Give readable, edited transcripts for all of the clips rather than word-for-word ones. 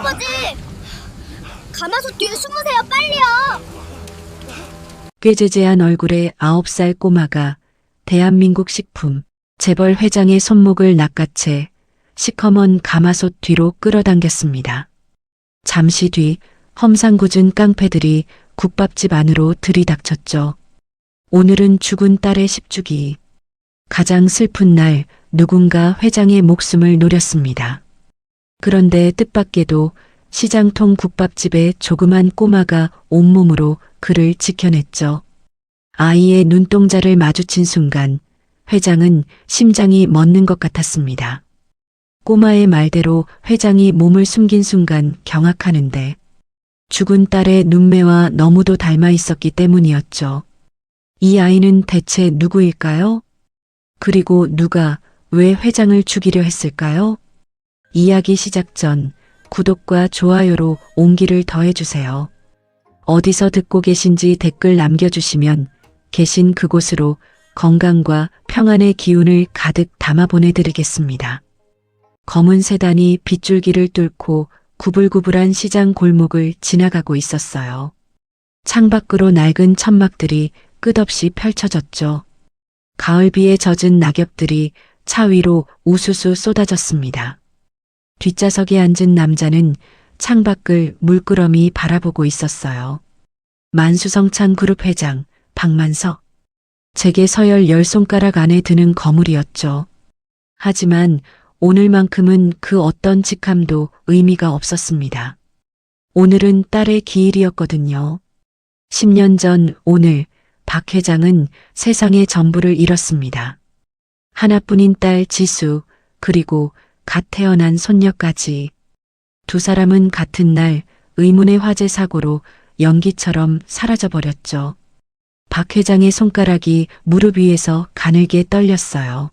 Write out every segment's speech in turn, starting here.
아버지! 가마솥 뒤에 숨으세요, 빨리요! 꾀죄죄한 얼굴의 9살 꼬마가 대한민국 식품 재벌 회장의 손목을 낚아채 시커먼 가마솥 뒤로 끌어당겼습니다. 잠시 뒤 험상궂은 깡패들이 국밥집 안으로 들이닥쳤죠. 오늘은 죽은 딸의 10주기. 가장 슬픈 날 누군가 회장의 목숨을 노렸습니다. 그런데 뜻밖에도 시장통 국밥집의 조그만 꼬마가 온몸으로 그를 지켜냈죠. 아이의 눈동자를 마주친 순간 회장은 심장이 멎는 것 같았습니다. 꼬마의 말대로 회장이 몸을 숨긴 순간 경악하는데 죽은 딸의 눈매와 너무도 닮아 있었기 때문이었죠. 이 아이는 대체 누구일까요? 그리고 누가 왜 회장을 죽이려 했을까요? 이야기 시작 전 구독과 좋아요로 온기를 더해주세요. 어디서 듣고 계신지 댓글 남겨주시면 계신 그곳으로 건강과 평안의 기운을 가득 담아 보내드리겠습니다. 검은 세단이 빗줄기를 뚫고 구불구불한 시장 골목을 지나가고 있었어요. 창밖으로 낡은 천막들이 끝없이 펼쳐졌죠. 가을비에 젖은 낙엽들이 차 위로 우수수 쏟아졌습니다. 뒷좌석에 앉은 남자는 창밖을 물끄러미 바라보고 있었어요. 만수성찬 그룹 회장 박만석. 제게 서열 10손가락 안에 드는 거물이었죠. 하지만 오늘만큼은 그 어떤 직함도 의미가 없었습니다. 오늘은 딸의 기일이었거든요. 10년 전 오늘 박 회장은 세상의 전부를 잃었습니다. 하나뿐인 딸 지수, 그리고 갓 태어난 손녀까지. 두 사람은 같은 날 의문의 화재 사고로 연기처럼 사라져버렸죠. 박 회장의 손가락이 무릎 위에서 가늘게 떨렸어요.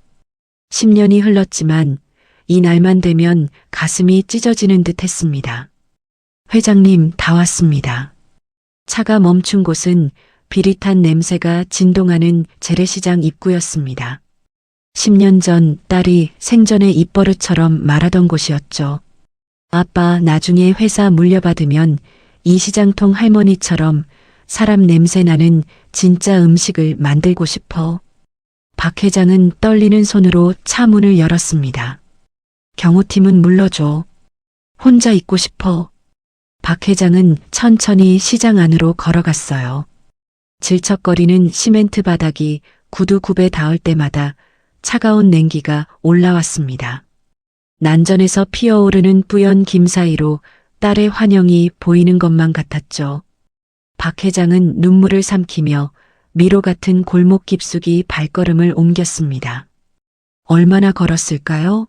10년이 흘렀지만 이 날만 되면 가슴이 찢어지는 듯 했습니다. 회장님, 다 왔습니다. 차가 멈춘 곳은 비릿한 냄새가 진동하는 재래시장 입구였습니다. 10년 전 딸이 생전에 입버릇처럼 말하던 곳이었죠. 아빠, 나중에 회사 물려받으면 이 시장통 할머니처럼 사람 냄새 나는 진짜 음식을 만들고 싶어. 박 회장은 떨리는 손으로 차 문을 열었습니다. 경호팀은 물러줘. 혼자 있고 싶어. 박 회장은 천천히 시장 안으로 걸어갔어요. 질척거리는 시멘트 바닥이 구두굽에 닿을 때마다 차가운 냉기가 올라왔습니다. 난전에서 피어오르는 뿌연 김 사이로 딸의 환영이 보이는 것만 같았죠. 박 회장은 눈물을 삼키며 미로 같은 골목 깊숙이 발걸음을 옮겼습니다. 얼마나 걸었을까요?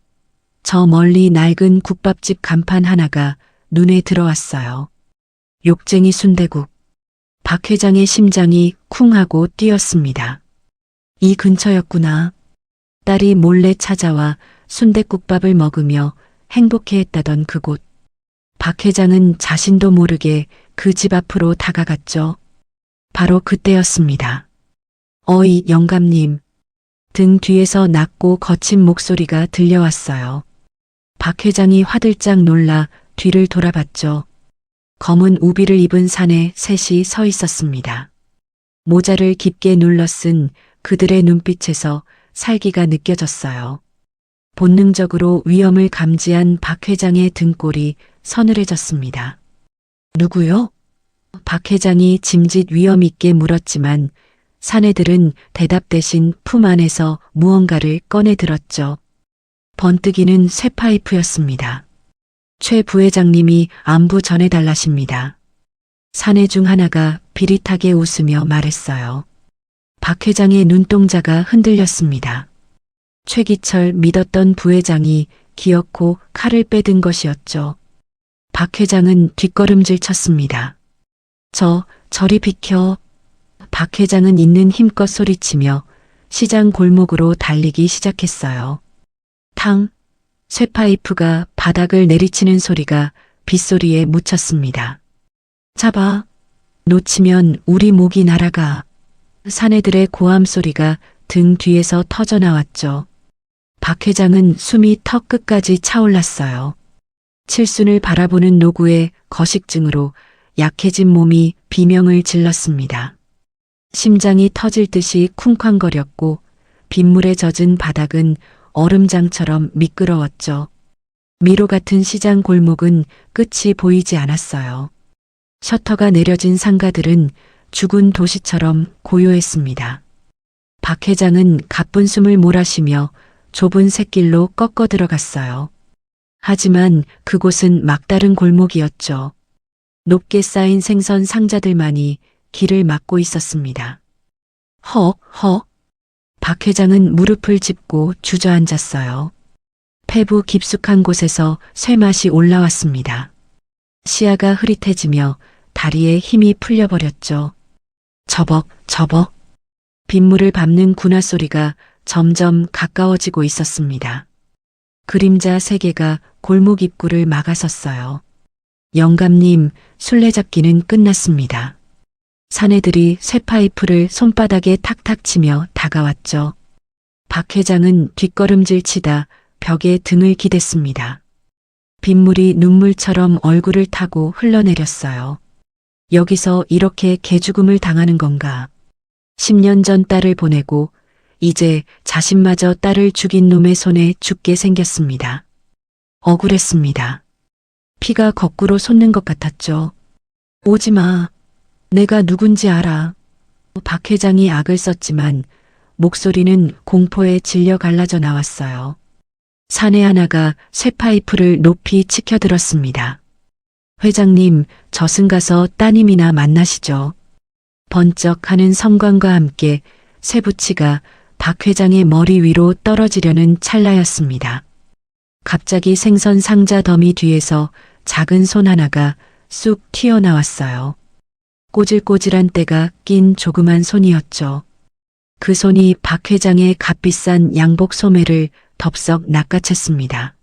저 멀리 낡은 국밥집 간판 하나가 눈에 들어왔어요. 욕쟁이 순대국. 박 회장의 심장이 쿵 하고 뛰었습니다. 이 근처였구나. 딸이 몰래 찾아와 순댓국밥을 먹으며 행복해했다던 그곳. 박 회장은 자신도 모르게 그 집 앞으로 다가갔죠. 바로 그때였습니다. 어이, 영감님. 등 뒤에서 낮고 거친 목소리가 들려왔어요. 박 회장이 화들짝 놀라 뒤를 돌아봤죠. 검은 우비를 입은 산에 셋이 서 있었습니다. 모자를 깊게 눌러 쓴 그들의 눈빛에서 살기가 느껴졌어요. 본능적으로 위험을 감지한 박 회장의 등골이 서늘해졌습니다. 누구요? 박 회장이 짐짓 위험 있게 물었지만 사내들은 대답 대신 품 안에서 무언가를 꺼내 들었죠. 번뜩이는 쇠파이프였습니다. 최 부회장님이 안부 전해달라십니다. 사내 중 하나가 비릿하게 웃으며 말했어요. 박 회장의 눈동자가 흔들렸습니다. 최기철 믿었던 부회장이 기어코 칼을 빼든 것이었죠. 박 회장은 뒷걸음질 쳤습니다. 저리 비켜. 박 회장은 있는 힘껏 소리치며 시장 골목으로 달리기 시작했어요. 탕! 쇠파이프가 바닥을 내리치는 소리가 빗소리에 묻혔습니다. 잡아! 놓치면 우리 목이 날아가. 사내들의 고함 소리가 등 뒤에서 터져나왔죠. 박 회장은 숨이 턱 끝까지 차올랐어요. 칠순을 바라보는 노구의 거식증으로 약해진 몸이 비명을 질렀습니다. 심장이 터질 듯이 쿵쾅거렸고 빗물에 젖은 바닥은 얼음장처럼 미끄러웠죠. 미로 같은 시장 골목은 끝이 보이지 않았어요. 셔터가 내려진 상가들은 죽은 도시처럼 고요했습니다. 박 회장은 가쁜 숨을 몰아쉬며 좁은 샛길로 꺾어 들어갔어요. 하지만 그곳은 막다른 골목이었죠. 높게 쌓인 생선 상자들만이 길을 막고 있었습니다. 헉. 박 회장은 무릎을 짚고 주저앉았어요. 폐부 깊숙한 곳에서 쇠맛이 올라왔습니다. 시야가 흐릿해지며 다리에 힘이 풀려버렸죠. 저벅. 빗물을 밟는 군화 소리가 점점 가까워지고 있었습니다. 그림자 세 개가 골목 입구를 막아섰어요. 영감님, 술래잡기는 끝났습니다. 사내들이 쇠파이프를 손바닥에 탁탁 치며 다가왔죠. 박 회장은 뒷걸음질 치다 벽에 등을 기댔습니다. 빗물이 눈물처럼 얼굴을 타고 흘러내렸어요. 여기서 이렇게 개죽음을 당하는 건가? 10년 전 딸을 보내고 이제 자신마저 딸을 죽인 놈의 손에 죽게 생겼습니다. 억울했습니다. 피가 거꾸로 솟는 것 같았죠. 오지 마. 내가 누군지 알아. 박 회장이 악을 썼지만 목소리는 공포에 질려 갈라져 나왔어요. 사내 하나가 쇠파이프를 높이 치켜들었습니다. 회장님, 저승 가서 따님이나 만나시죠. 번쩍하는 성광과 함께 쇠붙이가 박 회장의 머리 위로 떨어지려는 찰나였습니다. 갑자기 생선 상자 더미 뒤에서 작은 손 하나가 쑥 튀어나왔어요. 꼬질꼬질한 때가 낀 조그만 손이었죠. 그 손이 박 회장의 값비싼 양복 소매를 덥석 낚아챘습니다.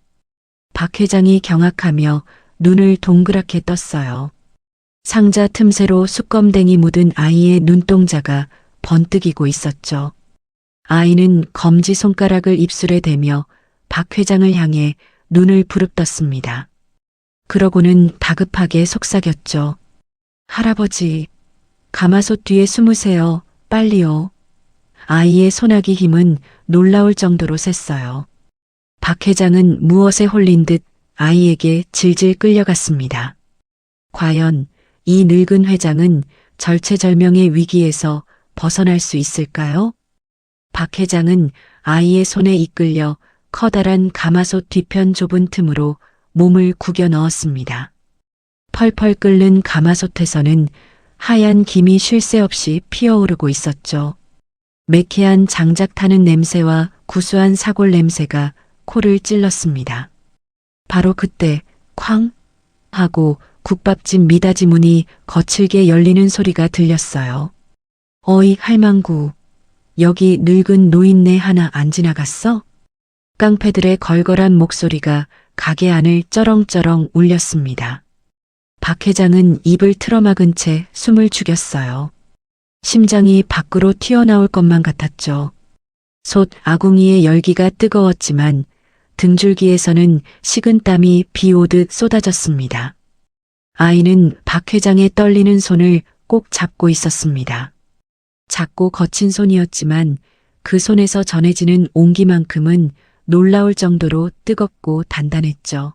박 회장이 경악하며 눈을 동그랗게 떴어요. 상자 틈새로 수검댕이 묻은 아이의 눈동자가 번뜩이고 있었죠. 아이는 검지 손가락을 입술에 대며 박 회장을 향해 눈을 부릅떴습니다. 그러고는 다급하게 속삭였죠. 할아버지, 가마솥 뒤에 숨으세요. 빨리요. 아이의 소나기 힘은 놀라울 정도로 셌어요. 박 회장은 무엇에 홀린 듯 아이에게 질질 끌려갔습니다. 과연 이 늙은 회장은 절체절명의 위기에서 벗어날 수 있을까요? 박 회장은 아이의 손에 이끌려 커다란 가마솥 뒤편 좁은 틈으로 몸을 구겨 넣었습니다. 펄펄 끓는 가마솥에서는 하얀 김이 쉴 새 없이 피어오르고 있었죠. 매캐한 장작 타는 냄새와 구수한 사골 냄새가 코를 찔렀습니다. 바로 그때 쾅 하고 국밥집 미닫이 문이 거칠게 열리는 소리가 들렸어요. 어이 할망구, 여기 늙은 노인네 하나 안 지나갔어? 깡패들의 걸걸한 목소리가 가게 안을 쩌렁쩌렁 울렸습니다. 박 회장은 입을 틀어막은 채 숨을 죽였어요. 심장이 밖으로 튀어나올 것만 같았죠. 솥 아궁이의 열기가 뜨거웠지만 등줄기에서는 식은땀이 비 오듯 쏟아졌습니다. 아이는 박 회장의 떨리는 손을 꼭 잡고 있었습니다. 작고 거친 손이었지만 그 손에서 전해지는 온기만큼은 놀라울 정도로 뜨겁고 단단했죠.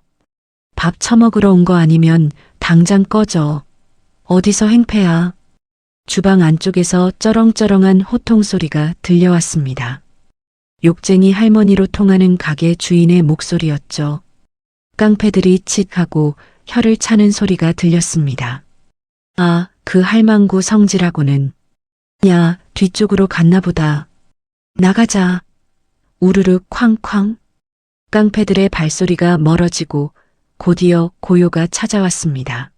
밥 처먹으러 온 거 아니면 당장 꺼져. 어디서 행패야. 주방 안쪽에서 쩌렁쩌렁한 호통 소리가 들려왔습니다. 욕쟁이 할머니로 통하는 가게 주인의 목소리였죠. 깡패들이 칙하고 혀를 차는 소리가 들렸습니다. 아, 그 할망구 성질하고는. 야, 뒤쪽으로 갔나 보다. 나가자. 우르르 쾅쾅. 깡패들의 발소리가 멀어지고 곧이어 고요가 찾아왔습니다.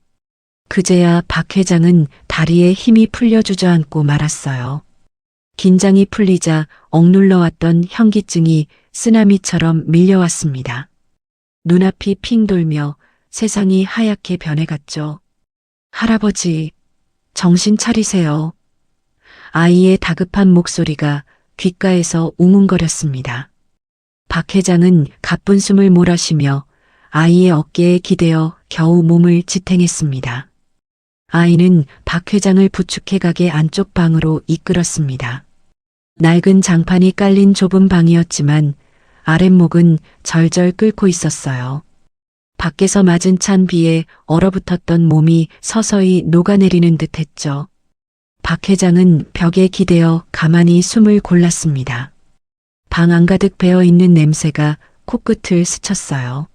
그제야 박 회장은 다리에 힘이 풀려 주저앉고 말았어요. 긴장이 풀리자 억눌러왔던 현기증이 쓰나미처럼 밀려왔습니다. 눈앞이 핑 돌며 세상이 하얗게 변해갔죠. 할아버지, 정신 차리세요. 아이의 다급한 목소리가 귓가에서 웅웅거렸습니다. 박 회장은 가쁜 숨을 몰아쉬며 아이의 어깨에 기대어 겨우 몸을 지탱했습니다. 아이는 박 회장을 부축해 가게 안쪽 방으로 이끌었습니다. 낡은 장판이 깔린 좁은 방이었지만 아랫목은 절절 끓고 있었어요. 밖에서 맞은 찬 비에 얼어붙었던 몸이 서서히 녹아내리는 듯 했죠. 박 회장은 벽에 기대어 가만히 숨을 골랐습니다. 방 안가득 배어있는 냄새가 코끝을 스쳤어요.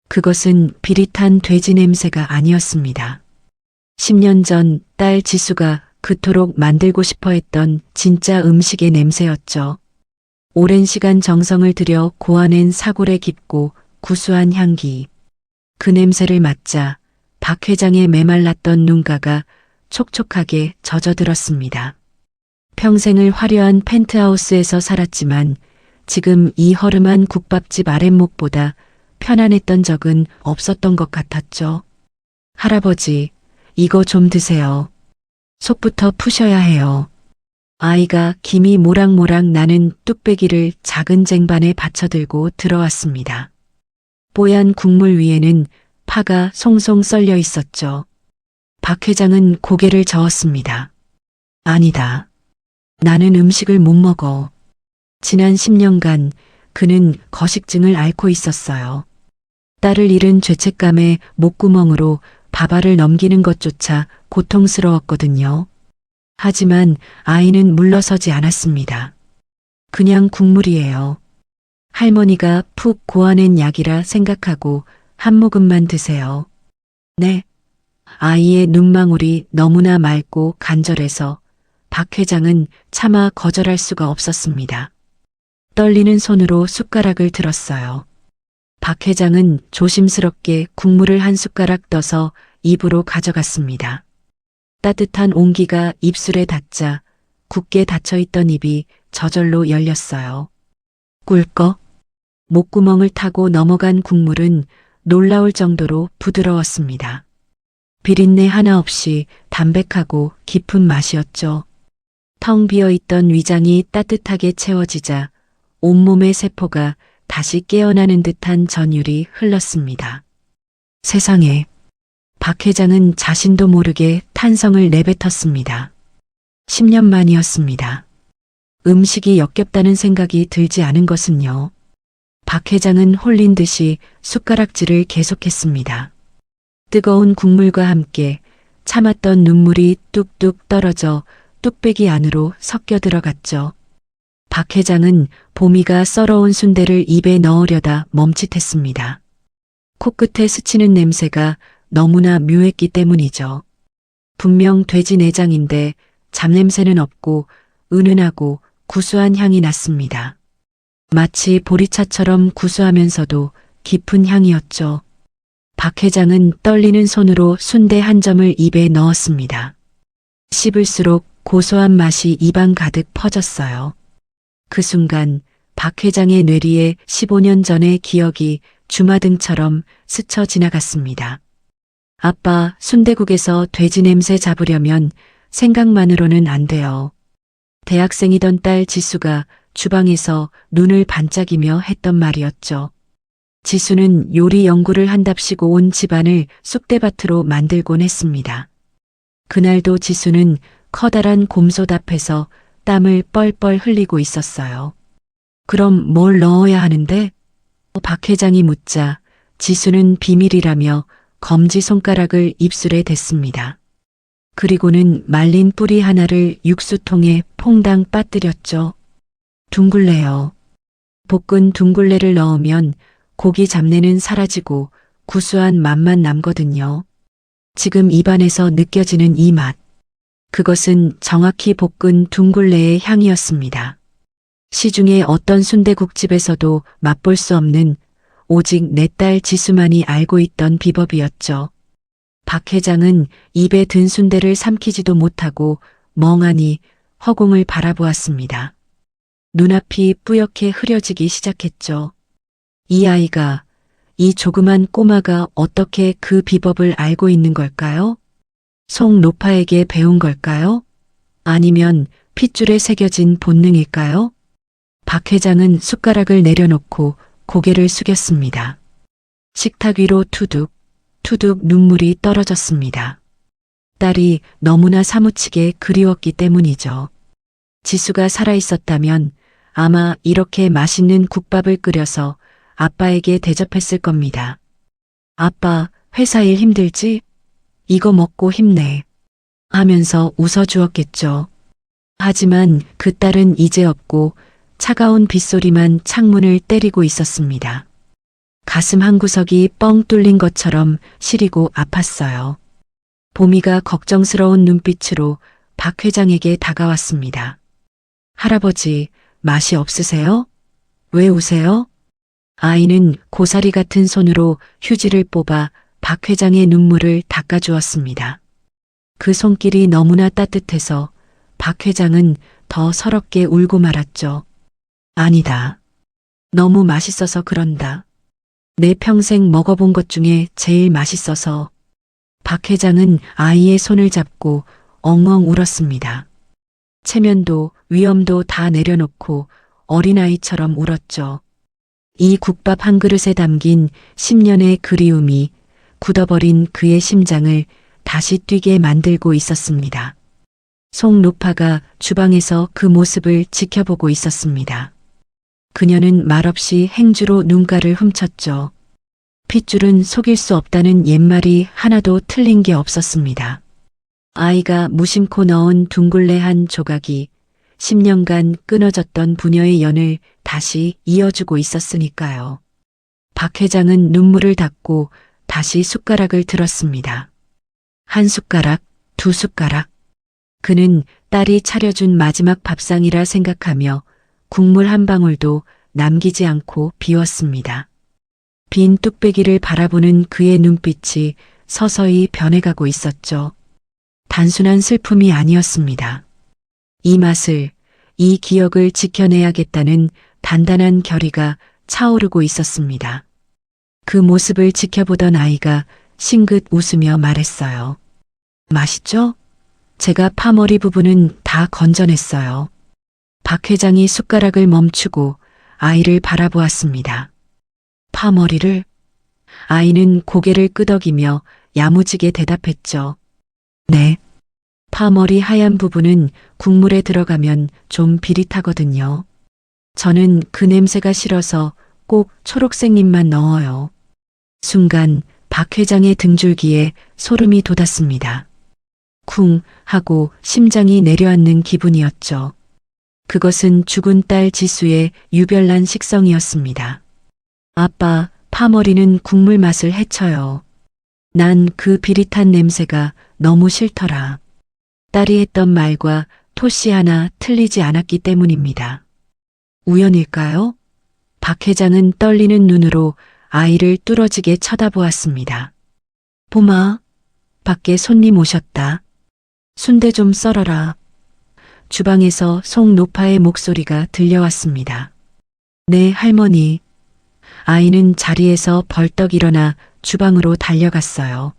그것은 비릿한 돼지 냄새가 아니었습니다. 10년 전 딸 지수가 그토록 만들고 싶어 했던 진짜 음식의 냄새였죠. 오랜 시간 정성을 들여 고아낸 사골의 깊고 구수한 향기. 그 냄새를 맡자 박 회장의 메말랐던 눈가가 촉촉하게 젖어들었습니다. 평생을 화려한 펜트하우스에서 살았지만 지금 이 허름한 국밥집 아랫목보다 편안했던 적은 없었던 것 같았죠. 할아버지, 이거 좀 드세요. 속부터 푸셔야 해요. 아이가 김이 모락모락 나는 뚝배기를 작은 쟁반에 받쳐들고 들어왔습니다. 뽀얀 국물 위에는 파가 송송 썰려 있었죠. 박 회장은 고개를 저었습니다. 아니다. 나는 음식을 못 먹어. 지난 10년간 그는 거식증을 앓고 있었어요. 딸을 잃은 죄책감에 목구멍으로 밥알을 넘기는 것조차 고통스러웠거든요. 하지만 아이는 물러서지 않았습니다. 그냥 국물이에요. 할머니가 푹 고아낸 약이라 생각하고 한 모금만 드세요. 네. 아이의 눈망울이 너무나 맑고 간절해서 박 회장은 차마 거절할 수가 없었습니다. 떨리는 손으로 숟가락을 들었어요. 박 회장은 조심스럽게 국물을 한 숟가락 떠서 입으로 가져갔습니다. 따뜻한 온기가 입술에 닿자 굳게 닫혀있던 입이 저절로 열렸어요. 꿀꺽. 목구멍을 타고 넘어간 국물은 놀라울 정도로 부드러웠습니다. 비린내 하나 없이 담백하고 깊은 맛이었죠. 텅 비어있던 위장이 따뜻하게 채워지자 온몸의 세포가 다시 깨어나는 듯한 전율이 흘렀습니다. 세상에, 박 회장은 자신도 모르게 탄성을 내뱉었습니다. 10년 만이었습니다. 음식이 역겹다는 생각이 들지 않은 것은요. 박 회장은 홀린 듯이 숟가락질을 계속했습니다. 뜨거운 국물과 함께 참았던 눈물이 뚝뚝 떨어져 뚝배기 안으로 섞여 들어갔죠. 박 회장은 보미가 썰어온 순대를 입에 넣으려다 멈칫했습니다. 코끝에 스치는 냄새가 너무나 묘했기 때문이죠. 분명 돼지 내장인데 잡냄새는 없고 은은하고 구수한 향이 났습니다. 마치 보리차처럼 구수하면서도 깊은 향이었죠. 박 회장은 떨리는 손으로 순대 한 점을 입에 넣었습니다. 씹을수록 고소한 맛이 입안 가득 퍼졌어요. 그 순간 박 회장의 뇌리에 15년 전의 기억이 주마등처럼 스쳐 지나갔습니다. 아빠, 순대국에서 돼지 냄새 잡으려면 생각만으로는 안 돼요. 대학생이던 딸 지수가 주방에서 눈을 반짝이며 했던 말이었죠. 지수는 요리 연구를 한답시고 온 집안을 쑥대밭으로 만들곤 했습니다. 그날도 지수는 커다란 곰솥 앞에서 땀을 뻘뻘 흘리고 있었어요. 그럼 뭘 넣어야 하는데? 박 회장이 묻자 지수는 비밀이라며 검지손가락을 입술에 댔습니다. 그리고는 말린 뿌리 하나를 육수통에 퐁당 빠뜨렸죠. 둥글레요. 볶은 둥글레를 넣으면 고기 잡내는 사라지고 구수한 맛만 남거든요. 지금 입안에서 느껴지는 이 맛. 그것은 정확히 볶은 둥글레의 향이었습니다. 시중의 어떤 순대국집에서도 맛볼 수 없는 오직 내 딸 지수만이 알고 있던 비법이었죠. 박 회장은 입에 든 순대를 삼키지도 못하고 멍하니 허공을 바라보았습니다. 눈앞이 뿌옇게 흐려지기 시작했죠. 이 아이가, 이 조그만 꼬마가 어떻게 그 비법을 알고 있는 걸까요? 송 노파에게 배운 걸까요? 아니면 핏줄에 새겨진 본능일까요? 박 회장은 숟가락을 내려놓고 고개를 숙였습니다. 식탁 위로 투둑, 투둑 눈물이 떨어졌습니다. 딸이 너무나 사무치게 그리웠기 때문이죠. 지수가 살아있었다면 아마 이렇게 맛있는 국밥을 끓여서 아빠에게 대접했을 겁니다. 아빠, 회사 일 힘들지? 이거 먹고 힘내. 하면서 웃어주었겠죠. 하지만 그 딸은 이제 없고 차가운 빗소리만 창문을 때리고 있었습니다. 가슴 한구석이 뻥 뚫린 것처럼 시리고 아팠어요. 보미가 걱정스러운 눈빛으로 박 회장에게 다가왔습니다. 할아버지, 맛이 없으세요? 왜 우세요? 아이는 고사리 같은 손으로 휴지를 뽑아 박 회장의 눈물을 닦아주었습니다. 그 손길이 너무나 따뜻해서 박 회장은 더 서럽게 울고 말았죠. 아니다. 너무 맛있어서 그런다. 내 평생 먹어본 것 중에 제일 맛있어서. 박 회장은 아이의 손을 잡고 엉엉 울었습니다. 체면도 위엄도 다 내려놓고 어린아이처럼 울었죠. 이 국밥 한 그릇에 담긴 10년의 그리움이 굳어버린 그의 심장을 다시 뛰게 만들고 있었습니다. 송노파가 주방에서 그 모습을 지켜보고 있었습니다. 그녀는 말없이 행주로 눈가를 훔쳤죠. 핏줄은 속일 수 없다는 옛말이 하나도 틀린 게 없었습니다. 아이가 무심코 넣은 둥글레 한 조각이 10년간 끊어졌던 부녀의 연을 다시 이어주고 있었으니까요. 박 회장은 눈물을 닦고 다시 숟가락을 들었습니다. 한 숟가락, 두 숟가락. 그는 딸이 차려준 마지막 밥상이라 생각하며 국물 한 방울도 남기지 않고 비웠습니다. 빈 뚝배기를 바라보는 그의 눈빛이 서서히 변해가고 있었죠. 단순한 슬픔이 아니었습니다. 이 맛을, 이 기억을 지켜내야겠다는 단단한 결의가 차오르고 있었습니다. 그 모습을 지켜보던 아이가 싱긋 웃으며 말했어요. 맛있죠? 제가 파머리 부분은 다 건져냈어요. 박 회장이 숟가락을 멈추고 아이를 바라보았습니다. 파머리를? 아이는 고개를 끄덕이며 야무지게 대답했죠. 네. 파머리 하얀 부분은 국물에 들어가면 좀 비릿하거든요. 저는 그 냄새가 싫어서 꼭 초록색 잎만 넣어요. 순간 박 회장의 등줄기에 소름이 돋았습니다. 쿵 하고 심장이 내려앉는 기분이었죠. 그것은 죽은 딸 지수의 유별난 식성이었습니다. 아빠, 파머리는 국물 맛을 해쳐요. 난 그 비릿한 냄새가 너무 싫더라. 딸이 했던 말과 토씨 하나 틀리지 않았기 때문입니다. 우연일까요? 박 회장은 떨리는 눈으로 아이를 뚫어지게 쳐다보았습니다. 봄아, 밖에 손님 오셨다. 순대 좀 썰어라. 주방에서 송노파의 목소리가 들려왔습니다. 네, 할머니. 아이는 자리에서 벌떡 일어나 주방으로 달려갔어요.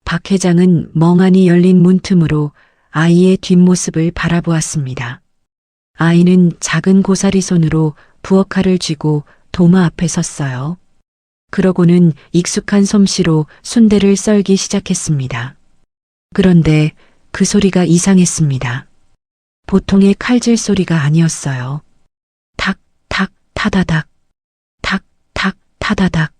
박 회장은 멍하니 열린 문틈으로 아이의 뒷모습을 바라보았습니다. 아이는 작은 고사리 손으로 부엌칼을 쥐고 도마 앞에 섰어요. 그러고는 익숙한 솜씨로 순대를 썰기 시작했습니다. 그런데 그 소리가 이상했습니다. 보통의 칼질 소리가 아니었어요. 탁, 탁, 타다닥. 탁, 탁, 타다닥.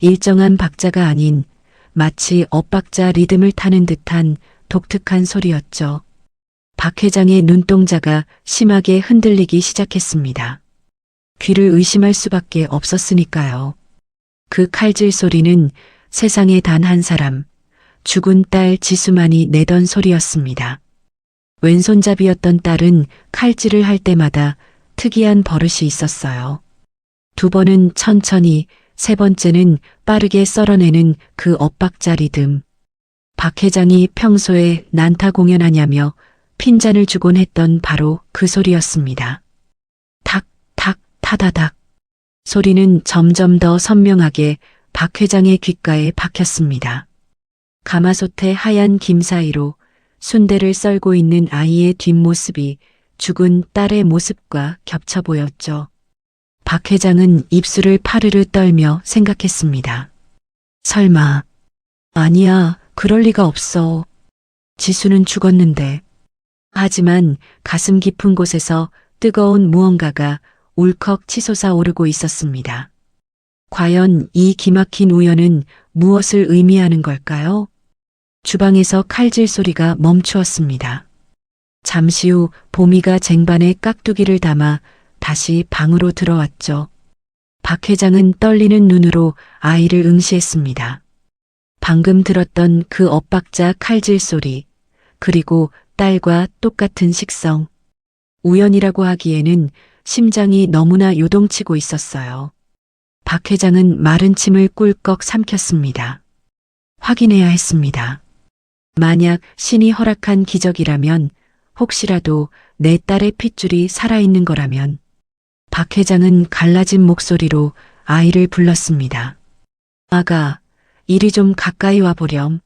일정한 박자가 아닌 마치 엇박자 리듬을 타는 듯한 독특한 소리였죠. 박 회장의 눈동자가 심하게 흔들리기 시작했습니다. 귀를 의심할 수밖에 없었으니까요. 그 칼질 소리는 세상에 단 한 사람, 죽은 딸 지수만이 내던 소리였습니다. 왼손잡이였던 딸은 칼질을 할 때마다 특이한 버릇이 있었어요. 두 번은 천천히, 세 번째는 빠르게 썰어내는 그 엇박자 리듬. 박 회장이 평소에 난타 공연하냐며 핀잔을 주곤 했던 바로 그 소리였습니다. 탁, 탁, 타다닥. 소리는 점점 더 선명하게 박 회장의 귓가에 박혔습니다. 가마솥의 하얀 김 사이로 순대를 썰고 있는 아이의 뒷모습이 죽은 딸의 모습과 겹쳐 보였죠. 박 회장은 입술을 파르르 떨며 생각했습니다. 설마. 아니야, 그럴 리가 없어. 지수는 죽었는데. 하지만 가슴 깊은 곳에서 뜨거운 무언가가 울컥 치솟아 오르고 있었습니다. 과연 이 기막힌 우연은 무엇을 의미하는 걸까요? 주방에서 칼질 소리가 멈추었습니다. 잠시 후 보미가 쟁반에 깍두기를 담아 다시 방으로 들어왔죠. 박 회장은 떨리는 눈으로 아이를 응시했습니다. 방금 들었던 그 엇박자 칼질 소리, 그리고 딸과 똑같은 식성. 우연이라고 하기에는 심장이 너무나 요동치고 있었어요. 박 회장은 마른 침을 꿀꺽 삼켰습니다. 확인해야 했습니다. 만약 신이 허락한 기적이라면, 혹시라도 내 딸의 핏줄이 살아있는 거라면, 박 회장은 갈라진 목소리로 아이를 불렀습니다. 아가, 이리 좀 가까이 와보렴.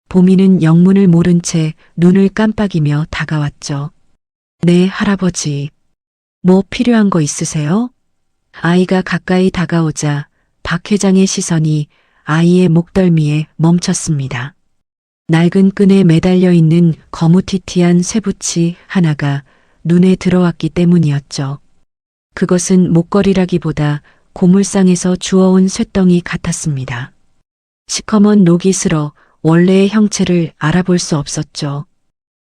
보미는 영문을 모른 채 눈을 깜빡이며 다가왔죠. 네, 할아버지. 뭐 필요한 거 있으세요? 아이가 가까이 다가오자 박 회장의 시선이 아이의 목덜미에 멈췄습니다. 낡은 끈에 매달려 있는 거무튀튀한 쇠붙이 하나가 눈에 들어왔기 때문이었죠. 그것은 목걸이라기보다 고물상에서 주워온 쇳덩이 같았습니다. 시커먼 녹이 슬어 원래의 형체를 알아볼 수 없었죠.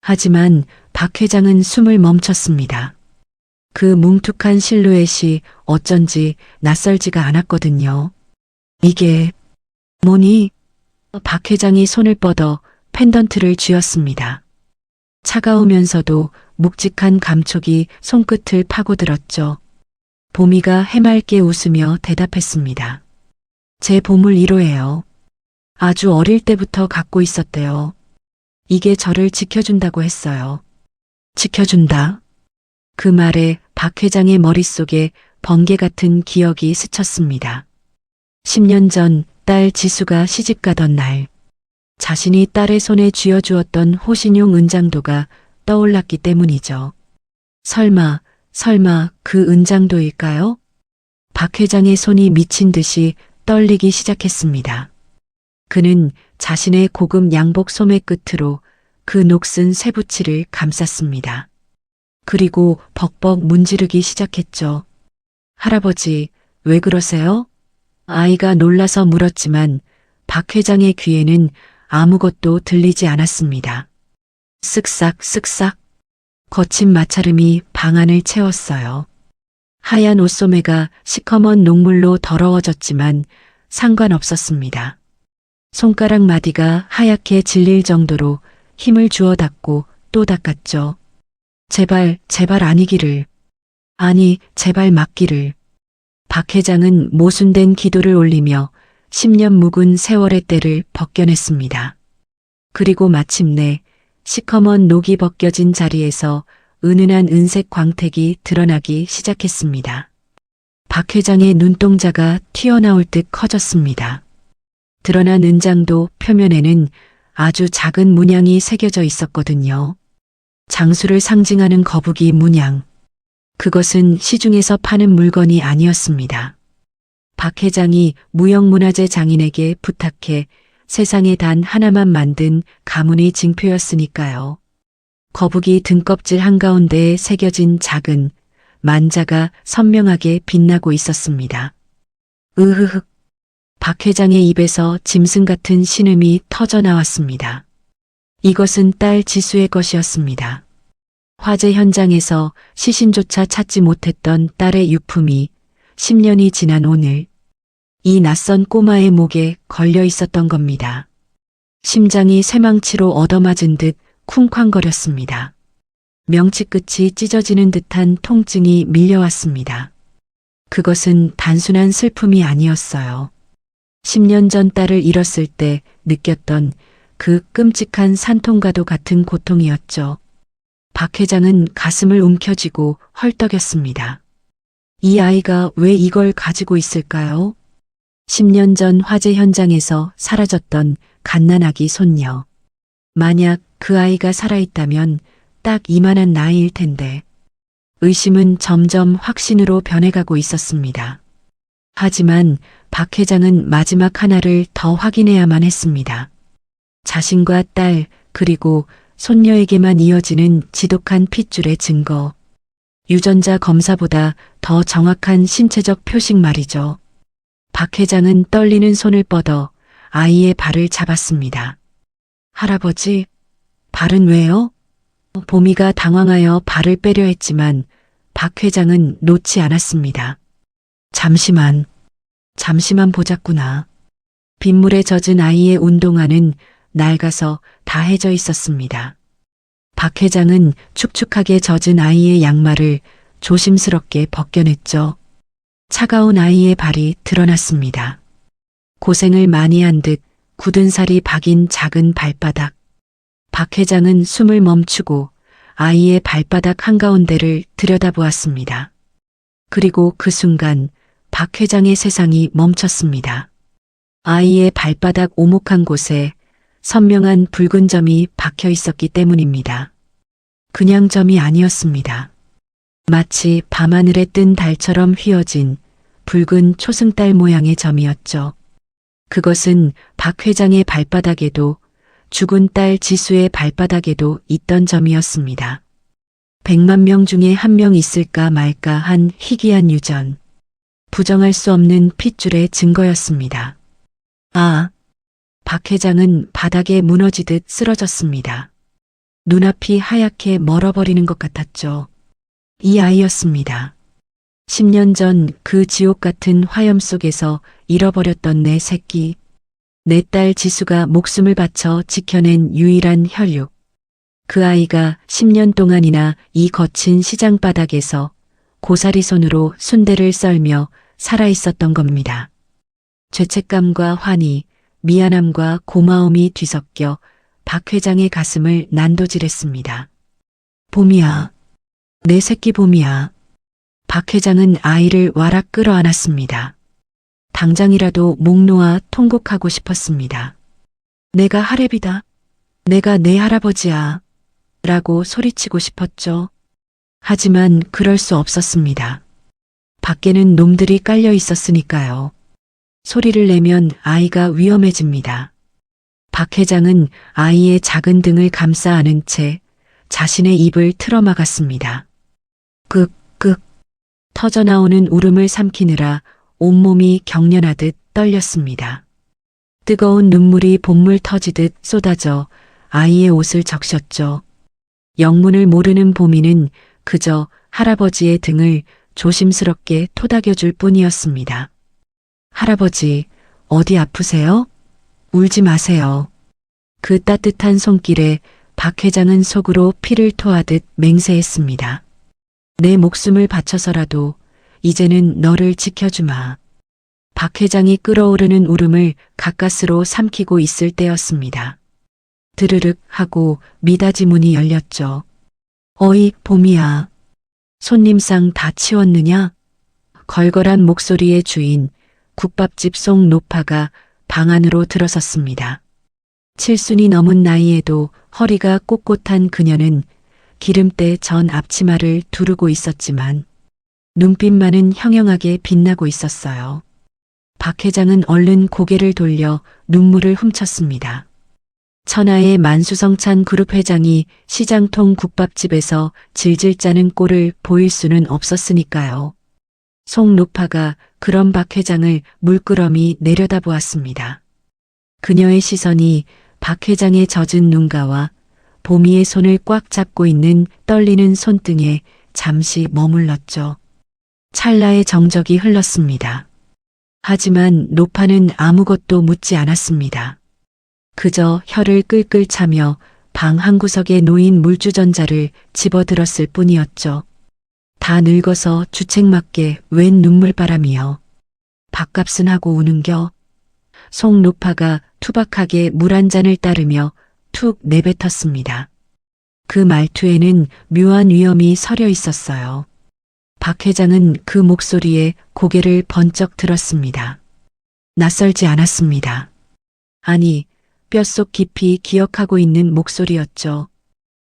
하지만 박 회장은 숨을 멈췄습니다. 그 뭉툭한 실루엣이 어쩐지 낯설지가 않았거든요. 이게 뭐니? 박 회장이 손을 뻗어 펜던트를 쥐었습니다. 차가우면서도 묵직한 감촉이 손끝을 파고들었죠. 보미가 해맑게 웃으며 대답했습니다. 제 보물 1호예요. 아주 어릴 때부터 갖고 있었대요. 이게 저를 지켜준다고 했어요. 지켜준다. 그 말에 박 회장의 머릿속에 번개 같은 기억이 스쳤습니다. 10년 전 딸 지수가 시집가던 날, 자신이 딸의 손에 쥐어주었던 호신용 은장도가 떠올랐기 때문이죠. 설마 그 은장도일까요? 박 회장의 손이 미친 듯이 떨리기 시작했습니다. 그는 자신의 고급 양복 소매 끝으로 그 녹슨 쇠붙이를 감쌌습니다. 그리고 벅벅 문지르기 시작했죠. 할아버지, 왜 그러세요? 아이가 놀라서 물었지만 박 회장의 귀에는 아무것도 들리지 않았습니다. 쓱싹 쓱싹 거친 마찰음이 방안을 채웠어요. 하얀 옷소매가 시커먼 녹물로 더러워졌지만 상관없었습니다. 손가락 마디가 하얗게 질릴 정도로 힘을 주어 닦고 또 닦았죠. 제발 아니기를. 아니, 제발 맞기를. 박 회장은 모순된 기도를 올리며 10년 묵은 세월의 때를 벗겨냈습니다. 그리고 마침내 시커먼 녹이 벗겨진 자리에서 은은한 은색 광택이 드러나기 시작했습니다. 박 회장의 눈동자가 튀어나올 듯 커졌습니다. 드러난 은장도 표면에는 아주 작은 문양이 새겨져 있었거든요. 장수를 상징하는 거북이 문양. 그것은 시중에서 파는 물건이 아니었습니다. 박 회장이 무형문화재 장인에게 부탁해 세상에 단 하나만 만든 가문의 징표였으니까요. 거북이 등껍질 한가운데에 새겨진 작은 만자가 선명하게 빛나고 있었습니다. 으흐흑. 박 회장의 입에서 짐승 같은 신음이 터져 나왔습니다. 이것은 딸 지수의 것이었습니다. 화재 현장에서 시신조차 찾지 못했던 딸의 유품이 10년이 지난 오늘 이 낯선 꼬마의 목에 걸려 있었던 겁니다. 심장이 쇠망치로 얻어맞은 듯 쿵쾅거렸습니다. 명치 끝이 찢어지는 듯한 통증이 밀려왔습니다. 그것은 단순한 슬픔이 아니었어요. 10년 전 딸을 잃었을 때 느꼈던 그 끔찍한 산통과도 같은 고통이었죠. 박 회장은 가슴을 움켜쥐고 헐떡였습니다. 이 아이가 왜 이걸 가지고 있을까요? 10년 전 화재 현장에서 사라졌던 갓난아기 손녀. 만약 그 아이가 살아있다면 딱 이만한 나이일 텐데. 의심은 점점 확신으로 변해가고 있었습니다. 하지만 박 회장은 마지막 하나를 더 확인해야만 했습니다. 자신과 딸 그리고 손녀에게만 이어지는 지독한 핏줄의 증거. 유전자 검사보다 더 정확한 신체적 표식 말이죠. 박 회장은 떨리는 손을 뻗어 아이의 발을 잡았습니다. 할아버지, 발은 왜요? 보미가 당황하여 발을 빼려 했지만 박 회장은 놓지 않았습니다. 잠시만 보자꾸나. 빗물에 젖은 아이의 운동화는 낡아서 다해져 있었습니다. 박 회장은 축축하게 젖은 아이의 양말을 조심스럽게 벗겨냈죠. 차가운 아이의 발이 드러났습니다. 고생을 많이 한 듯 굳은 살이 박인 작은 발바닥. 박 회장은 숨을 멈추고 아이의 발바닥 한가운데를 들여다보았습니다. 그리고 그 순간 박 회장의 세상이 멈췄습니다. 아이의 발바닥 오목한 곳에 선명한 붉은 점이 박혀 있었기 때문입니다. 그냥 점이 아니었습니다. 마치 밤하늘에 뜬 달처럼 휘어진 붉은 초승달 모양의 점이었죠. 그것은 박 회장의 발바닥에도 죽은 딸 지수의 발바닥에도 있던 점이었습니다. 100만 명 중에 한 명 있을까 말까 한 희귀한 유전. 부정할 수 없는 핏줄의 증거였습니다. 박 회장은 바닥에 무너지듯 쓰러졌습니다. 눈앞이 하얗게 멀어버리는 것 같았죠. 이 아이였습니다. 10년 전 그 지옥 같은 화염 속에서 잃어버렸던 내 새끼. 내 딸 지수가 목숨을 바쳐 지켜낸 유일한 혈육. 그 아이가 10년 동안이나 이 거친 시장 바닥에서 고사리 손으로 순대를 썰며 살아있었던 겁니다. 죄책감과 환희, 미안함과 고마움이 뒤섞여 박 회장의 가슴을 난도질했습니다. 봄이야. 내 새끼 봄이야. 박 회장은 아이를 와락 끌어안았습니다. 당장이라도 목 놓아 통곡하고 싶었습니다. 내가 할애비다. 내가 내 할아버지야. 라고 소리치고 싶었죠. 하지만 그럴 수 없었습니다. 밖에는 놈들이 깔려 있었으니까요. 소리를 내면 아이가 위험해집니다. 박 회장은 아이의 작은 등을 감싸 안은 채 자신의 입을 틀어막았습니다. 끄끄 터져나오는 울음을 삼키느라 온몸이 경련하듯 떨렸습니다. 뜨거운 눈물이 봇물 터지듯 쏟아져 아이의 옷을 적셨죠. 영문을 모르는 보미는 그저 할아버지의 등을 조심스럽게 토닥여줄 뿐이었습니다. 할아버지, 어디 아프세요? 울지 마세요. 그 따뜻한 손길에 박 회장은 속으로 피를 토하듯 맹세했습니다. 내 목숨을 바쳐서라도 이제는 너를 지켜주마. 박 회장이 끓어오르는 울음을 가까스로 삼키고 있을 때였습니다. 드르륵 하고 미닫이 문이 열렸죠. 어이, 봄이야. 손님상 다 치웠느냐? 걸걸한 목소리의 주인, 국밥집 송 노파가 방 안으로 들어섰습니다. 7순이 넘은 나이에도 허리가 꼿꼿한 그녀는 기름때 전 앞치마를 두르고 있었지만 눈빛만은 형형하게 빛나고 있었어요. 박 회장은 얼른 고개를 돌려 눈물을 훔쳤습니다. 천하의 만수성찬 그룹 회장이 시장통 국밥집에서 질질 짜는 꼴을 보일 수는 없었으니까요. 송 노파가 그런 박 회장을 물끄러미 내려다보았습니다. 그녀의 시선이 박 회장의 젖은 눈가와 보미의 손을 꽉 잡고 있는 떨리는 손등에 잠시 머물렀죠. 찰나의 정적이 흘렀습니다. 하지만 노파는 아무것도 묻지 않았습니다. 그저 혀를 끌끌 차며 방 한구석에 놓인 물주전자를 집어들었을 뿐이었죠. 다 늙어서 주책맞게 웬 눈물바람이여. 밥값은 하고 우는겨. 송 노파가 투박하게 물 한 잔을 따르며 툭 내뱉었습니다. 그 말투에는 묘한 위험이 서려 있었어요. 박 회장은 그 목소리에 고개를 번쩍 들었습니다. 낯설지 않았습니다. 아니, 뼛속 깊이 기억하고 있는 목소리였죠.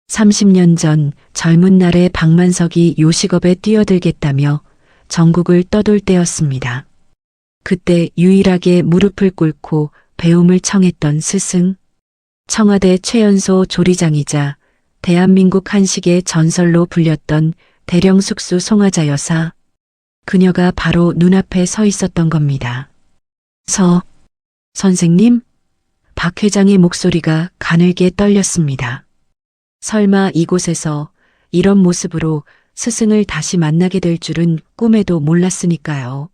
30년 전 젊은 날에 박만석이 요식업에 뛰어들겠다며 전국을 떠돌 때였습니다. 그때 유일하게 무릎을 꿇고 배움을 청했던 스승. 청와대 최연소 조리장이자 대한민국 한식의 전설로 불렸던 대령숙수 송하자 여사. 그녀가 바로 눈앞에 서 있었던 겁니다. 선생님? 박 회장의 목소리가 가늘게 떨렸습니다. 설마 이곳에서 이런 모습으로 스승을 다시 만나게 될 줄은 꿈에도 몰랐으니까요.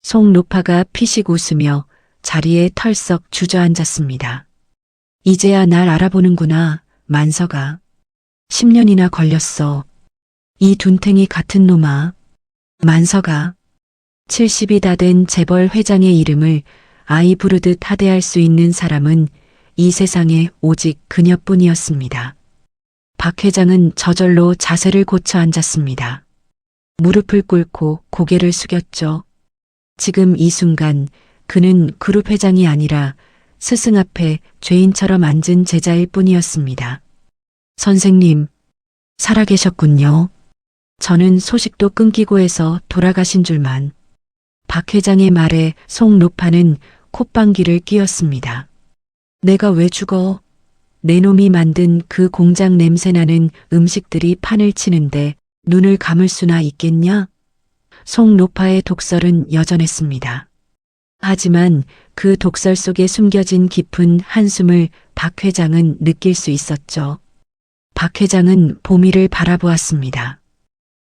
송노파가 피식 웃으며 자리에 털썩 주저앉았습니다. 이제야 날 알아보는구나, 만서가. 10년이나 걸렸어. 이 둔탱이 같은 놈아. 만서가. 70이 다 된 재벌 회장의 이름을 아이 부르듯 하대할 수 있는 사람은 이 세상에 오직 그녀뿐이었습니다. 박 회장은 저절로 자세를 고쳐 앉았습니다. 무릎을 꿇고 고개를 숙였죠. 지금 이 순간 그는 그룹 회장이 아니라 스승 앞에 죄인처럼 앉은 제자일 뿐이었습니다. 선생님, 살아계셨군요. 저는 소식도 끊기고 해서 돌아가신 줄만. 박 회장의 말에 송노파는 콧방귀를 뀌었습니다. 내가 왜 죽어? 내 놈이 만든 그 공장 냄새나는 음식들이 판을 치는데 눈을 감을 수나 있겠냐? 송노파의 독설은 여전했습니다. 하지만 그 독설 속에 숨겨진 깊은 한숨을 박 회장은 느낄 수 있었죠. 박 회장은 보미를 바라보았습니다.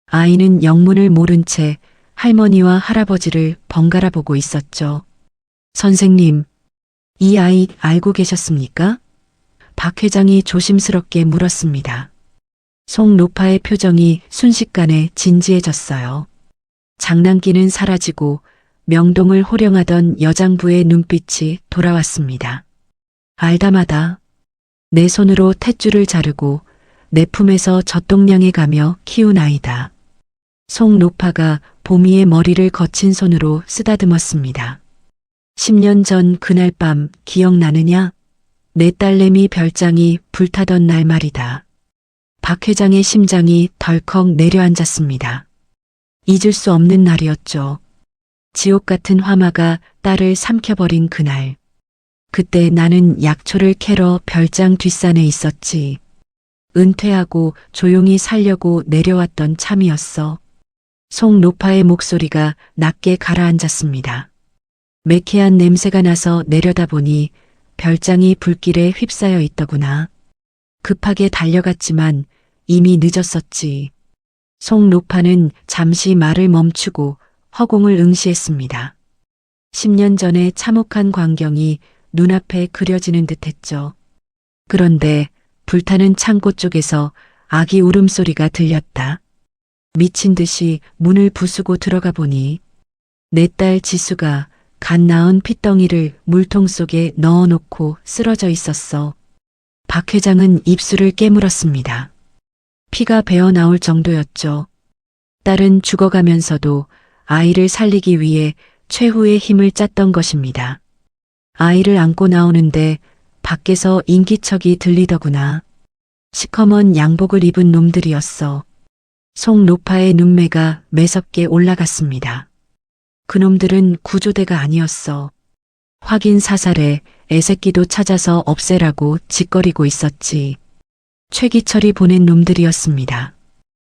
아이는 영문을 모른 채 할머니와 할아버지를 번갈아 보고 있었죠. 선생님, 이 아이 알고 계셨습니까? 박 회장이 조심스럽게 물었습니다. 송노파의 표정이 순식간에 진지해졌어요. 장난기는 사라지고 명동을 호령하던 여장부의 눈빛이 돌아왔습니다. 알다마다 내 손으로 탯줄을 자르고 내 품에서 젖동량에 가며 키운 아이다. 송노파가 보미의 머리를 거친 손으로 쓰다듬었습니다. 10년 전 그날 밤 기억나느냐? 내 딸내미 별장이 불타던 날 말이다. 박 회장의 심장이 덜컥 내려앉았습니다. 잊을 수 없는 날이었죠. 지옥 같은 화마가 딸을 삼켜버린 그날. 그때 나는 약초를 캐러 별장 뒷산에 있었지. 은퇴하고 조용히 살려고 내려왔던 참이었어. 송노파의 목소리가 낮게 가라앉았습니다. 매캐한 냄새가 나서 내려다보니 별장이 불길에 휩싸여 있더구나. 급하게 달려갔지만 이미 늦었었지. 송노파는 잠시 말을 멈추고 허공을 응시했습니다. 10년 전의 참혹한 광경이 눈앞에 그려지는 듯했죠. 그런데 불타는 창고 쪽에서 아기 울음소리가 들렸다. 미친 듯이 문을 부수고 들어가 보니 내 딸 지수가 갓 낳은 핏덩이를 물통 속에 넣어놓고 쓰러져 있었어. 박 회장은 입술을 깨물었습니다. 피가 배어 나올 정도였죠. 딸은 죽어가면서도 아이를 살리기 위해 최후의 힘을 짰던 것입니다. 아이를 안고 나오는데 밖에서 인기척이 들리더구나. 시커먼 양복을 입은 놈들이었어. 송노파의 눈매가 매섭게 올라갔습니다. 그놈들은 구조대가 아니었어. 확인 사살에 애새끼도 찾아서 없애라고 짓거리고 있었지. 최기철이 보낸 놈들이었습니다.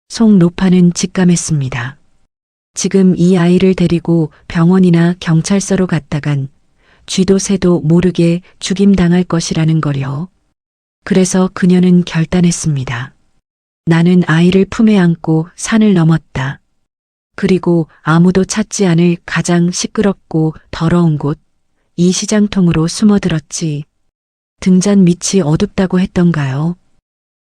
송노파는 직감했습니다. 지금 이 아이를 데리고 병원이나 경찰서로 갔다간 쥐도 새도 모르게 죽임당할 것이라는 거려. 그래서 그녀는 결단했습니다. 나는 아이를 품에 안고 산을 넘었다. 그리고 아무도 찾지 않을 가장 시끄럽고 더러운 곳, 이 시장통으로 숨어들었지. 등잔 밑이 어둡다고 했던가요?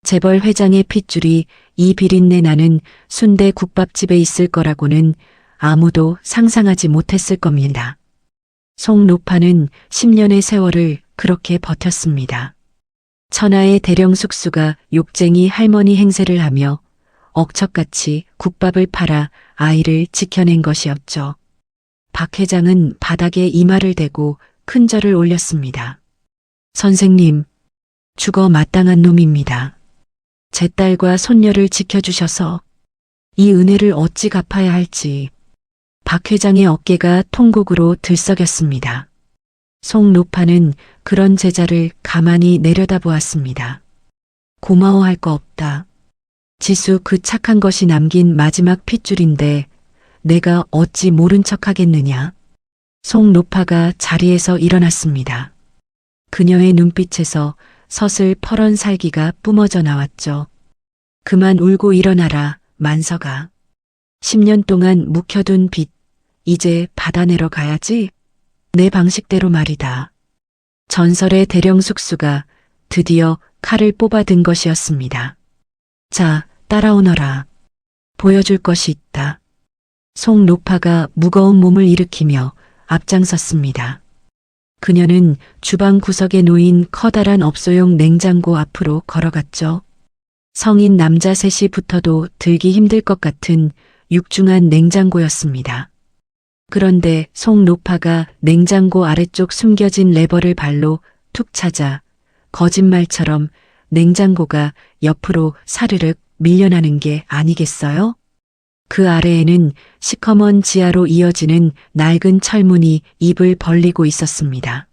재벌 회장의 핏줄이 이 비린내 나는 순대 국밥집에 있을 거라고는 아무도 상상하지 못했을 겁니다. 송노파는 10년의 세월을 그렇게 버텼습니다. 천하의 대령숙수가 욕쟁이 할머니 행세를 하며 억척같이 국밥을 팔아 아이를 지켜낸 것이었죠. 박 회장은 바닥에 이마를 대고 큰 절을 올렸습니다. 선생님, 죽어 마땅한 놈입니다. 제 딸과 손녀를 지켜주셔서 이 은혜를 어찌 갚아야 할지. 박 회장의 어깨가 통곡으로 들썩였습니다. 송 노파는 그런 제자를 가만히 내려다보았습니다. 고마워할 거 없다. 지수 그 착한 것이 남긴 마지막 핏줄인데 내가 어찌 모른 척 하겠느냐. 송 노파가 자리에서 일어났습니다. 그녀의 눈빛에서 서슬 퍼런 살기가 뿜어져 나왔죠. 그만 울고 일어나라, 만서가. 10년 동안 묵혀둔 빚, 이제 받아내러 가야지. 내 방식대로 말이다. 전설의 대령 숙수가 드디어 칼을 뽑아든 것이었습니다. 자, 따라오너라. 보여줄 것이 있다. 송 노파가 무거운 몸을 일으키며 앞장섰습니다. 그녀는 주방 구석에 놓인 커다란 업소용 냉장고 앞으로 걸어갔죠. 성인 남자 셋이 붙어도 들기 힘들 것 같은 육중한 냉장고였습니다. 그런데 송 노파가 냉장고 아래쪽 숨겨진 레버를 발로 툭 찾아 거짓말처럼 냉장고가 옆으로 사르륵 밀려나는 게 아니겠어요? 그 아래에는 시커먼 지하로 이어지는 낡은 철문이 입을 벌리고 있었습니다.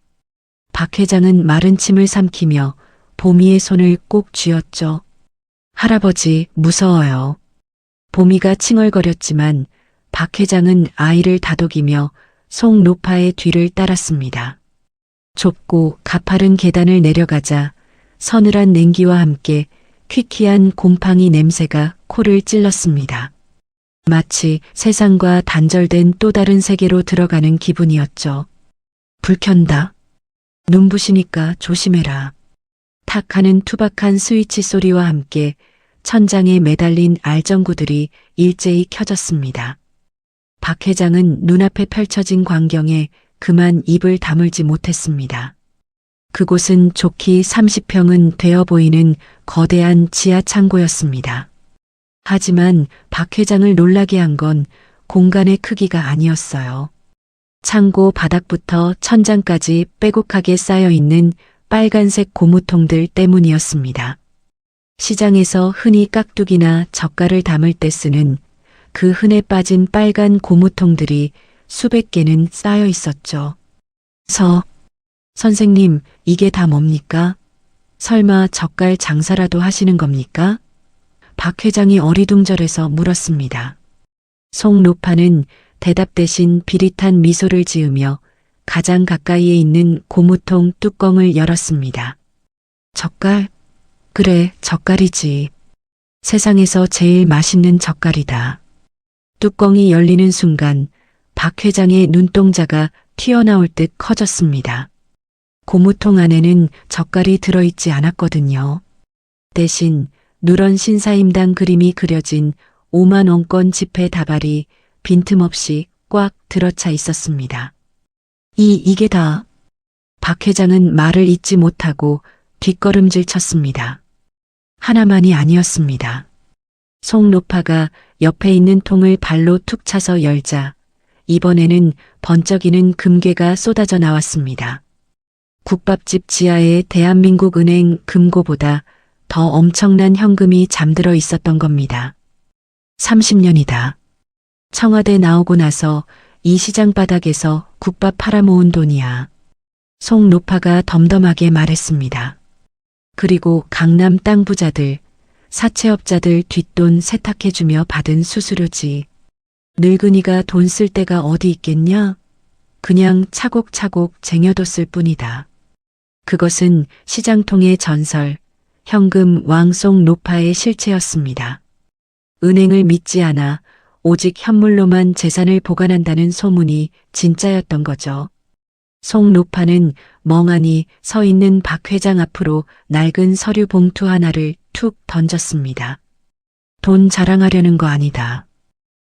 박 회장은 마른 침을 삼키며 보미의 손을 꼭 쥐었죠. 할아버지, 무서워요. 보미가 칭얼거렸지만 박 회장은 아이를 다독이며 송 노파의 뒤를 따랐습니다. 좁고 가파른 계단을 내려가자 서늘한 냉기와 함께 퀴퀴한 곰팡이 냄새가 코를 찔렀습니다. 마치 세상과 단절된 또 다른 세계로 들어가는 기분이었죠. 불 켠다. 눈부시니까 조심해라. 탁 하는 투박한 스위치 소리와 함께 천장에 매달린 알전구들이 일제히 켜졌습니다. 박 회장은 눈앞에 펼쳐진 광경에 그만 입을 다물지 못했습니다. 그곳은 좋기 30평은 되어 보이는 거대한 지하 창고였습니다. 하지만 박 회장을 놀라게 한 건 공간의 크기가 아니었어요. 창고 바닥부터 천장까지 빼곡하게 쌓여 있는 빨간색 고무통들 때문이었습니다. 시장에서 흔히 깍두기나 젓갈을 담을 때 쓰는 그 흔해 빠진 빨간 고무통들이 수백 개는 쌓여 있었죠. 선생님, 이게 다 뭡니까? 설마 젓갈 장사라도 하시는 겁니까? 박 회장이 어리둥절해서 물었습니다. 송 노파는 대답 대신 비릿한 미소를 지으며 가장 가까이에 있는 고무통 뚜껑을 열었습니다. 젓갈? 그래, 젓갈이지. 세상에서 제일 맛있는 젓갈이다. 뚜껑이 열리는 순간 박 회장의 눈동자가 튀어나올 듯 커졌습니다. 고무통 안에는 젓갈이 들어있지 않았거든요. 대신 누런 신사임당 그림이 그려진 5만 원권 지폐 다발이 빈틈없이 꽉 들어차 있었습니다. 이게 다. 박 회장은 말을 잇지 못하고 뒷걸음질 쳤습니다. 하나만이 아니었습니다. 송 노파가 옆에 있는 통을 발로 툭 차서 열자 이번에는 번쩍이는 금괴가 쏟아져 나왔습니다. 국밥집 지하의 대한민국은행 금고보다 더 엄청난 현금이 잠들어 있었던 겁니다. 30년이다. 청와대 나오고 나서 이 시장 바닥에서 국밥 팔아모은 돈이야. 송 노파가 덤덤하게 말했습니다. 그리고 강남 땅 부자들, 사채업자들 뒷돈 세탁해주며 받은 수수료지. 늙은이가 돈 쓸 데가 어디 있겠냐? 그냥 차곡차곡 쟁여뒀을 뿐이다. 그것은 시장통의 전설, 현금 왕송 노파의 실체였습니다. 은행을 믿지 않아 오직 현물로만 재산을 보관한다는 소문이 진짜였던 거죠. 송 노파는 멍하니 서 있는 박 회장 앞으로 낡은 서류 봉투 하나를 툭 던졌습니다. 돈 자랑하려는 거 아니다.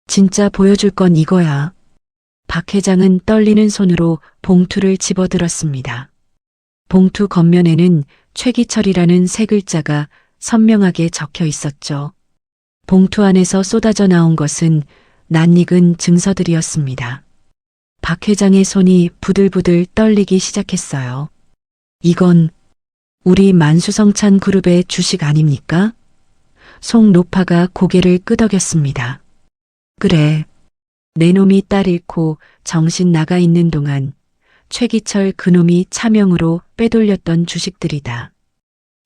진짜 보여줄 건 이거야. 박 회장은 떨리는 손으로 봉투를 집어들었습니다. 봉투 겉면에는 최기철이라는 세 글자가 선명하게 적혀 있었죠. 봉투 안에서 쏟아져 나온 것은 낯익은 증서들이었습니다. 박 회장의 손이 부들부들 떨리기 시작했어요. 이건 우리 만수성찬 그룹의 주식 아닙니까? 송 노파가 고개를 끄덕였습니다. 그래. 내 놈이 딸 잃고 정신 나가 있는 동안 최기철 그놈이 차명으로 빼돌렸던 주식들이다.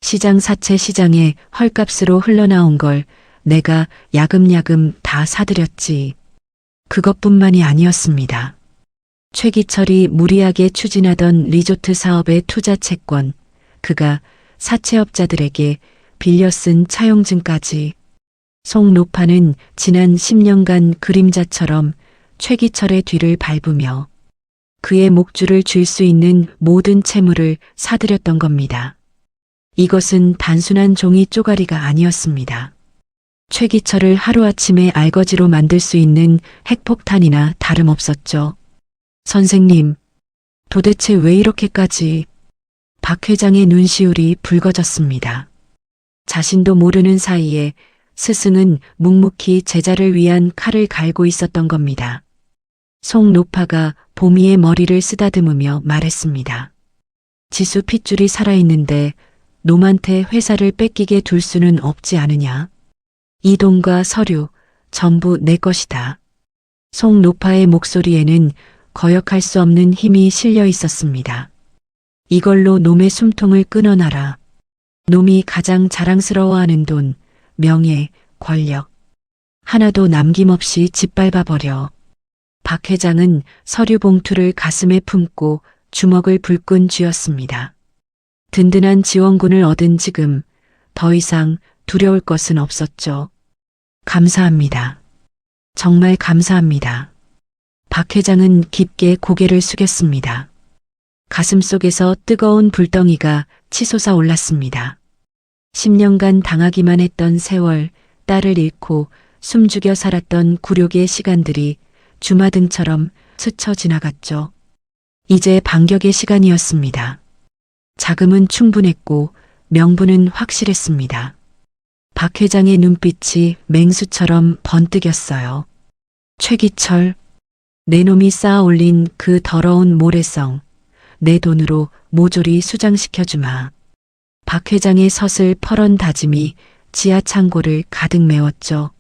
시장 사채 시장에 헐값으로 흘러나온 걸 내가 야금야금 다 사들였지. 그것뿐만이 아니었습니다. 최기철이 무리하게 추진하던 리조트 사업의 투자 채권, 그가 사채업자들에게 빌려 쓴 차용증까지. 송노파는 지난 10년간 그림자처럼 최기철의 뒤를 밟으며 그의 목줄을 쥘 수 있는 모든 채무를 사들였던 겁니다. 이것은 단순한 종이 쪼가리가 아니었습니다. 최기철을 하루아침에 알거지로 만들 수 있는 핵폭탄이나 다름없었죠. 선생님, 도대체 왜 이렇게까지? 박 회장의 눈시울이 붉어졌습니다. 자신도 모르는 사이에 스승은 묵묵히 제자를 위한 칼을 갈고 있었던 겁니다. 송노파가 보미의 머리를 쓰다듬으며 말했습니다. 지수 핏줄이 살아있는데 놈한테 회사를 뺏기게 둘 수는 없지 않으냐. 이 돈과 서류 전부 내 것이다. 송노파의 목소리에는 거역할 수 없는 힘이 실려 있었습니다. 이걸로 놈의 숨통을 끊어놔라. 놈이 가장 자랑스러워하는 돈, 명예, 권력. 하나도 남김없이 짓밟아버려. 박 회장은 서류 봉투를 가슴에 품고 주먹을 불끈 쥐었습니다. 든든한 지원군을 얻은 지금 더 이상 두려울 것은 없었죠. 감사합니다. 정말 감사합니다. 박 회장은 깊게 고개를 숙였습니다. 가슴속에서 뜨거운 불덩이가 치솟아 올랐습니다. 10년간 당하기만 했던 세월, 딸을 잃고 숨죽여 살았던 굴욕의 시간들이 주마등처럼 스쳐 지나갔죠. 이제 반격의 시간이었습니다. 자금은 충분했고 명분은 확실했습니다. 박 회장의 눈빛이 맹수처럼 번뜩였어요. 최기철, 내 놈이 쌓아 올린 그 더러운 모래성, 내 돈으로 모조리 수장시켜주마. 박 회장의 서슬 퍼런 다짐이 지하 창고를 가득 메웠죠.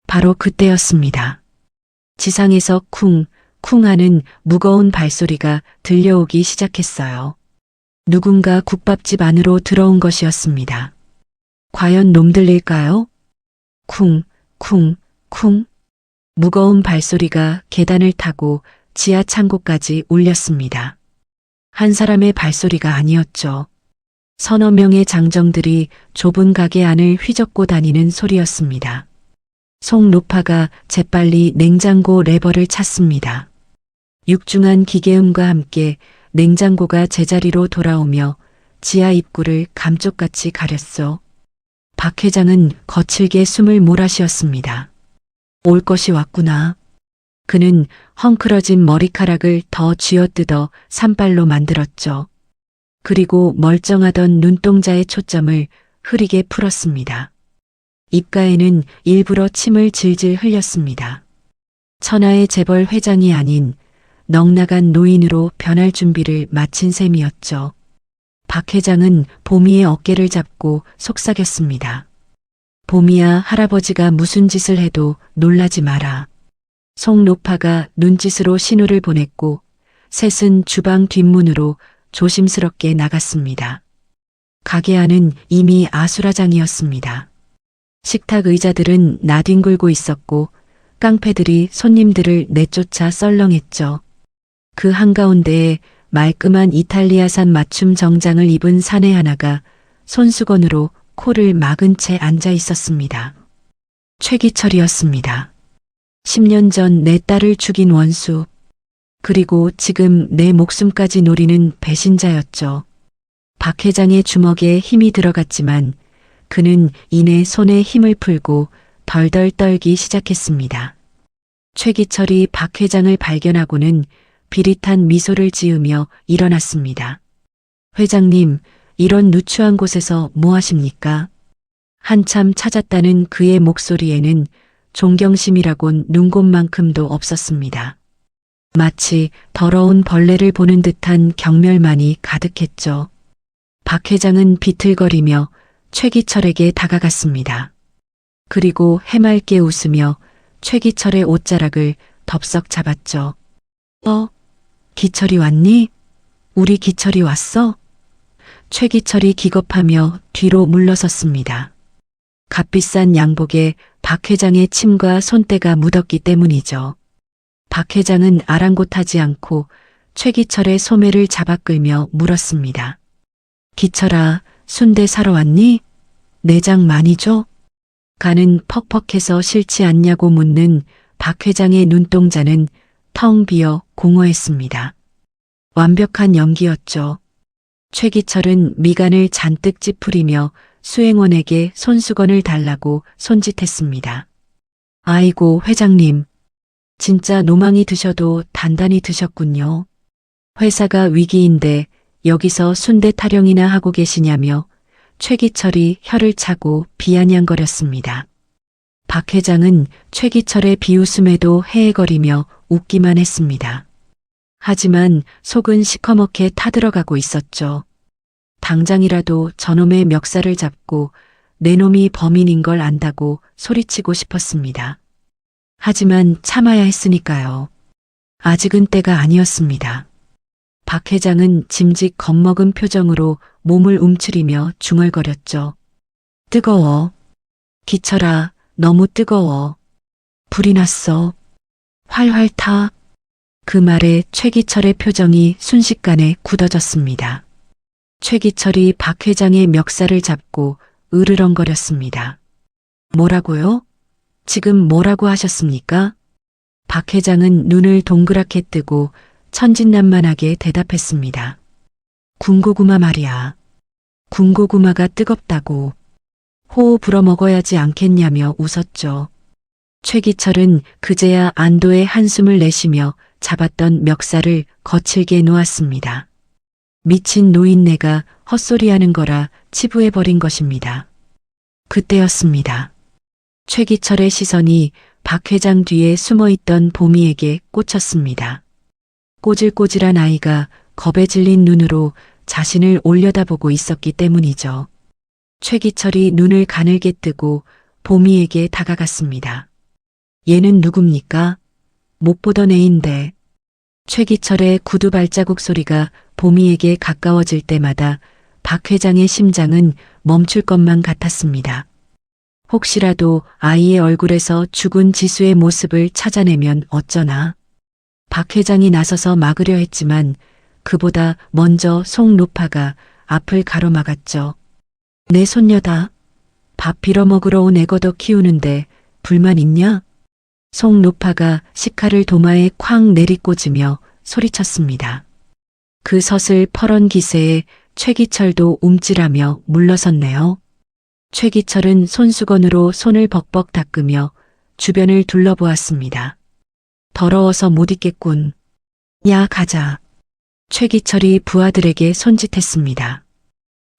바로 그때였습니다. 지상에서 쿵, 쿵 하는 무거운 발소리가 들려오기 시작했어요. 누군가 국밥집 안으로 들어온 것이었습니다. 과연 놈들일까요? 쿵, 쿵, 쿵. 무거운 발소리가 계단을 타고 지하 창고까지 울렸습니다. 한 사람의 발소리가 아니었죠. 서너 명의 장정들이 좁은 가게 안을 휘젓고 다니는 소리였습니다. 송노파가 재빨리 냉장고 레버를 찼습니다. 육중한 기계음과 함께 냉장고가 제자리로 돌아오며 지하 입구를 감쪽같이 가렸소. 박 회장은 거칠게 숨을 몰아쉬었습니다. 올 것이 왔구나. 그는 헝클어진 머리카락을 더 쥐어뜯어 산발로 만들었죠. 그리고 멀쩡하던 눈동자의 초점을 흐리게 풀었습니다. 입가에는 일부러 침을 질질 흘렸습니다. 천하의 재벌 회장이 아닌 넉나간 노인으로 변할 준비를 마친 셈이었죠. 박 회장은 보미의 어깨를 잡고 속삭였습니다. 보미야, 할아버지가 무슨 짓을 해도 놀라지 마라. 송노파가 눈짓으로 신호를 보냈고 셋은 주방 뒷문으로 조심스럽게 나갔습니다. 가게 안은 이미 아수라장이었습니다. 식탁 의자들은 나뒹굴고 있었고 깡패들이 손님들을 내쫓아 썰렁했죠. 그 한가운데에 말끔한 이탈리아산 맞춤 정장을 입은 사내 하나가 손수건으로 코를 막은 채 앉아 있었습니다. 최기철이었습니다. 10년 전 내 딸을 죽인 원수, 그리고 지금 내 목숨까지 노리는 배신자였죠. 박 회장의 주먹에 힘이 들어갔지만 그는 이내 손에 힘을 풀고 덜덜 떨기 시작했습니다. 최기철이 박 회장을 발견하고는 비릿한 미소를 지으며 일어났습니다. 회장님, 이런 누추한 곳에서 뭐 하십니까? 한참 찾았다는 그의 목소리에는 존경심이라곤 눈곱만큼도 없었습니다. 마치 더러운 벌레를 보는 듯한 경멸만이 가득했죠. 박 회장은 비틀거리며 최기철에게 다가갔습니다. 그리고 해맑게 웃으며 최기철의 옷자락을 덥석 잡았죠. 기철이 왔니? 우리 기철이 왔어? 최기철이 기겁하며 뒤로 물러섰습니다. 값비싼 양복에 박 회장의 침과 손때가 묻었기 때문이죠. 박 회장은 아랑곳하지 않고 최기철의 소매를 잡아 끌며 물었습니다. 기철아, 순대 사러 왔니? 내장 많이 줘? 간은 퍽퍽해서 싫지 않냐고 묻는 박 회장의 눈동자는 텅 비어 공허했습니다. 완벽한 연기였죠. 최기철은 미간을 잔뜩 찌푸리며 수행원에게 손수건을 달라고 손짓했습니다. 아이고, 회장님. 진짜 노망이 드셔도 단단히 드셨군요. 회사가 위기인데 여기서 순대 타령이나 하고 계시냐며 최기철이 혀를 차고 비아냥거렸습니다. 박 회장은 최기철의 비웃음에도 헤헤거리며 웃기만 했습니다. 하지만 속은 시커멓게 타들어가고 있었죠. 당장이라도 저놈의 멱살을 잡고 내 놈이 범인인 걸 안다고 소리치고 싶었습니다. 하지만 참아야 했으니까요. 아직은 때가 아니었습니다. 박 회장은 짐짓 겁먹은 표정으로 몸을 움츠리며 중얼거렸죠. 뜨거워. 기철아, 너무 뜨거워. 불이 났어. 활활 타. 그 말에 최기철의 표정이 순식간에 굳어졌습니다. 최기철이 박 회장의 멱살을 잡고 으르렁거렸습니다. 뭐라고요? 지금 뭐라고 하셨습니까? 박 회장은 눈을 동그랗게 뜨고 천진난만하게 대답했습니다. 군고구마 말이야. 군고구마가 뜨겁다고. 호호 불어 먹어야지 않겠냐며 웃었죠. 최기철은 그제야 안도의 한숨을 내쉬며 잡았던 멱살을 거칠게 놓았습니다. 미친 노인네가 헛소리하는 거라 치부해버린 것입니다. 그때였습니다. 최기철의 시선이 박 회장 뒤에 숨어있던 보미에게 꽂혔습니다. 꼬질꼬질한 아이가 겁에 질린 눈으로 자신을 올려다보고 있었기 때문이죠. 최기철이 눈을 가늘게 뜨고 보미에게 다가갔습니다. 얘는 누굽니까? 못 보던 애인데. 최기철의 구두 발자국 소리가 보미에게 가까워질 때마다 박 회장의 심장은 멈출 것만 같았습니다. 혹시라도 아이의 얼굴에서 죽은 지수의 모습을 찾아내면 어쩌나. 박 회장이 나서서 막으려 했지만 그보다 먼저 송노파가 앞을 가로막았죠. 내 손녀다. 밥 빌어먹으러 온 애거더 키우는데 불만 있냐? 송노파가 식칼을 도마에 쾅 내리꽂으며 소리쳤습니다. 그 서슬 퍼런 기세에 최기철도 움찔하며 물러섰네요. 최기철은 손수건으로 손을 벅벅 닦으며 주변을 둘러보았습니다. 더러워서 못 있겠군. 야, 가자. 최기철이 부하들에게 손짓했습니다.